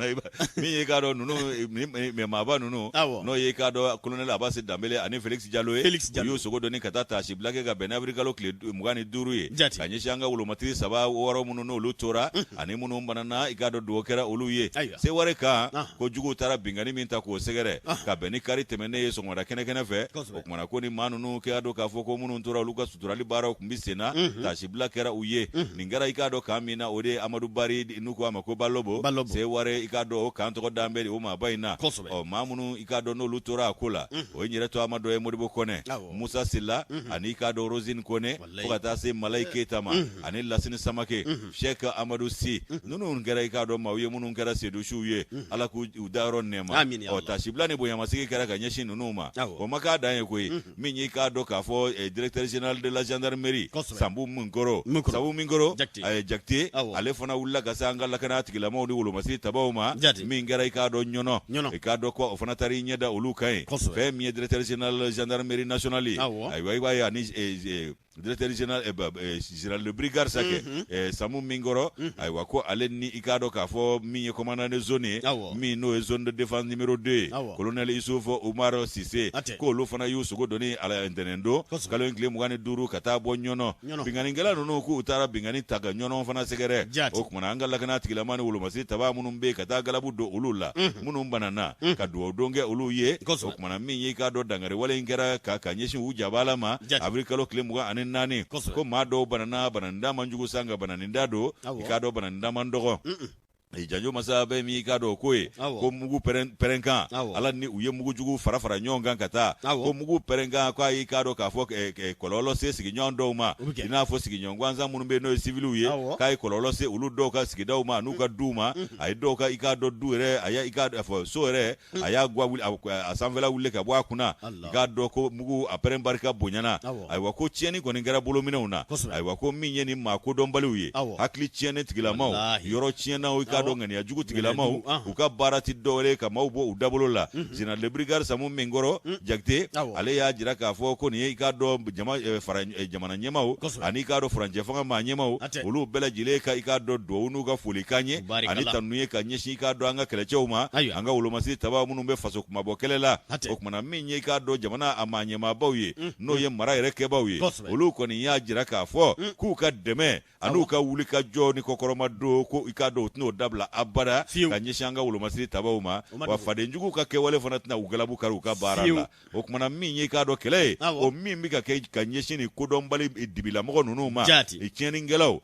min ye k'a dɔn ninnu maaba ninnu n'o ye k'a dɔn colonel Abbas Dambele ani Félix Diallo ye u y'u sogo dɔnni ka taa tasibila kɛ ka bɛn n'avril kalo tile 25 ye ka ɲɛsin an ka wolomatiri 3-6 minnu n'olu tora ani minnu banana i k'a dɔn dugawu kɛra olu ye Seware kan ko juguw taara bingani min ta k'o sɛgɛrɛ ka bɛn ni kari tɛmɛnen ye sɔgɔmada kɛnɛ fɛ o kumana ko ni maa ninnu k'a dɔn k'a fɔ ko minnu tora olu ka suturali baaraw tun bɛ sen na tasibila kɛra u ye nin kɛra i k'a dɔn kan min na o de ye Amadu Bari n'u ko a ma ko Balobo i k'a dɔn o kan tɔgɔ dan bɛ de o maaba in na maa minnu i k'a dɔn n'olu tora a ko la o ye n yɛrɛ to ama dɔ ye Modibo Kɔnɛ Musa Sila ani i k'a dɔn Rosine Kɔnɛ fo ka taa se Malayi Keita ma ani Lasini Samake Cheikh Amadou Sy ninnu kɛra i k'a dɔn maa u ye minnu kɛra sedusiw ye ala k'u dayɔrɔ nɛɛma tasibila ni bonyamasigi kɛra ka ɲɛsin ninnu ma o ma k'a dan ye koyi min ye i k'a dɔn k'a fɔ directeur général de la gendarmerie Sabu Minkoro Jakite ale fana wulila ka se an ka lakana tigilamɔgɔw ni wolomasiri tabaw ma min kɛra i k'a dɔn ɲɔnɔ i k'a dɔn ko o fana taara i ɲɛda olu kan ye fɛn min ye directeur général gendarmerie nationale ye ayiwa i b'a ye ani directeur général de brigade sakɛ Samu Minkɔrɔ ayiwa ko ale ni i k'a dɔn k'a fɔ min ye commandant de zone ye min n'o ye zone de défense numéro 2 ye colonel Isufu Umar Sise ko olu fana y'u sogo doni ala ntɛnɛn don kalo in tile 25 ka taa bɔ ɲɔnɔ binganikɛla ninnu k'u taara bingani ta ka ɲɔnɔ fana sɛgɛrɛ o kumana an ka lakana tigilama ni wolomasi taba minnu bɛ ka taa galabu don olu la minnu banana ka duwawu don kɛ olu ye o kumana min ye i k'a dɔn dangari wale in kɛra ka ɲɛsin u jabala ma abiri kalo tile 24 ko maa dɔw banana bananida man jugu san ka bananinda don i k'a dɔn bananinda man dɔgɔ janjo masa bɛ min i k'a dɔn ko ye ko mugu pɛrɛnkan ala ni u ye mugu jugu fara fara ɲɔgɔn kan ka taa ko mugu pɛrɛnkan ko ayi k'a dɔn k'a fɔ kɔlɔlɔ se sigiɲɔgɔn dɔw ma i n'a fɔ sigiɲɔgɔn gansan minnu bɛ yen n'o ye civiliw ye k'a ye kɔlɔlɔ se olu dɔw ka sigidaw ma n'u ka duw ma a ye dɔw ka i k'a dɔn du yɛrɛ a i k'a fɔ so yɛrɛ a y'a a sanfɛla wuli ka bɔ a kunna i k'a dɔn ko mugu a pɛrɛn barika bonyana ayiwa ko tiɲɛni kɔni kɛra bolominɛw na ayiwa ko min ye nin maa kodɔnbaliw ye hakili tiɲɛni tigilamaw yɔrɔ tiɲɛnaw i k'a dɔn ŋaniya jugu tigilamaw u ka baara ti dɔwɛrɛ ka maaw bɔ u dabolo la général de brigade Samu Minkɔrɔ Jakite ale y'a jira k'a fɔ ko nin ye i k'a dɔn jamana ɲɛmaw ani i k'a dɔn furancɛ fanga maa ɲɛmaw olu bɛɛ lajɛlen ka i k'a dɔn duwawu n'u ka folikan ye ani tanu ye ka ɲɛsin i k'a dɔn an ka kɛlɛcɛw ma an ka wolomasi taba minnu bɛ faso kumabɔ kɛlɛ la o kumana min ye i k'a dɔn jamana a maa ɲɛmaabaw ye n'o ye mara yɛrɛ kɛbaw ye olu kɔni y'a jira k'a fɔ k'u ka dɛmɛ an'u ka wuli ka jɔ ni kɔkɔrɔma don ko i k'a dɔn u tɛn'o dabila abada ka ɲɛsin an ka wolomasiri tabaw ma wa fadenjugu ka kɛwale fana tɛna u galabu kari u ka baara la o kumana min ye i k'a dɔn kɛlɛ ye o min bɛ ka kɛ ka ɲɛsin nin kodɔnbali dibilamɔgɔ ninnu ma tiɲɛnikɛlaw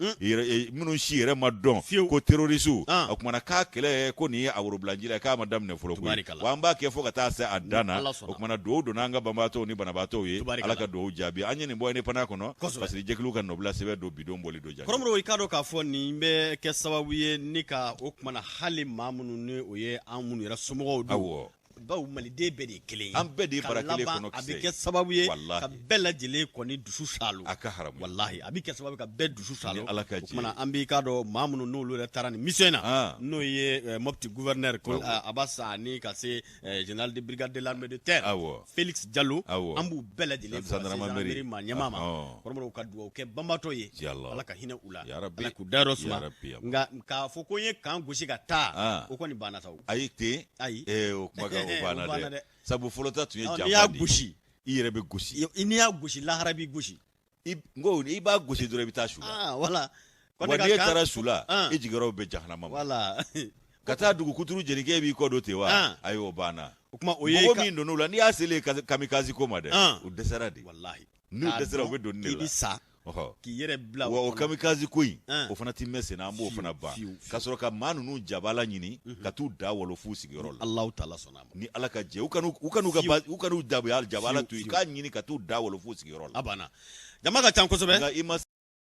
minnu si yɛrɛ ma dɔn ko terrorisiw o kumana k'a kɛlɛ ko nin ye a worobilanji la k'a ma daminɛ fɔlɔ koyi wa an b'a kɛ fo ka taa se a dan na o kumana duwawu donna an ka banbaatɔw ni banabaatɔw ye ala ka duwawu jaabi an ye nin bɔ ne pana kɔnɔ parce que jɛkulu ka nɔbila sɛbɛn don bidon bɔli don jaabi kɔrɔmɔrɔw i k'a dɔn k'a fɔ nin bɛ kɛ sababu ye ni ka o kumana hali maa minnu ni o ye an minnu yɛrɛ somɔgɔw don bawo maliden bɛɛ de ye kelen ye an bɛɛ de ye bara kelen kɔnɔ a bɛ kɛ sababu ye ka bɛɛ lajɛlen kɔni dusu salo a ka haramu wallahi a bɛ kɛ sababu ka bɛɛ dusu salo ala ka o kumana an b'i k'a dɔn maa minnu n'olu yɛrɛ taara nin mission na n'o ye Mopti gouverneur Abassa ani ka se général de brigade de l'armée de terre Félix Diallo an b'u bɛɛ lajɛlen fo gendarmerie ma ɲɛmaa ma kɔrɔmɔrɔw ka duwawu kɛ banbaatɔ ye ala ka hinɛ u la ala k'u dayɔrɔ suma nka k'a fɔ ko n ye kan gosi ka taa o kɔni banna sa ayi ten ayi o kuma kan o banna dɛ sabu fɔlɔ ta tun ye janfa de n'i y'a gosi i yɛrɛ bɛ gosi n'i y'a gosi lahara b'i gosi n ko i b'a gosi dɔrɔn i bɛ taa su la wala wa n'i taara su la i jigiyɔrɔ bɛ jahanama ma wala ka taa dugu kuturu jelikɛ b'i kɔ don ten wa ayi o banna mɔgɔ min donn'u la n'i y'a selen kamikazi ko ma dɛ o dɛsɛra de wallahi n'u dɛsɛra u bɛ don ne la i bɛ sa k'i yɛrɛ bila wa o kamikazi ko in o fana ti mɛn sen na an b'o fana ban ka sɔrɔ ka maa ninnu jabala ɲini ka t'u da wolo f'u sigiyɔrɔ la Alahu taala sɔnna a ma ni ala ka jɛ u kan'u jabala to yen i k'a ɲini ka t'u da wolo f'u sigiyɔrɔ la a banna jama ka ca kosɛbɛ nka i ma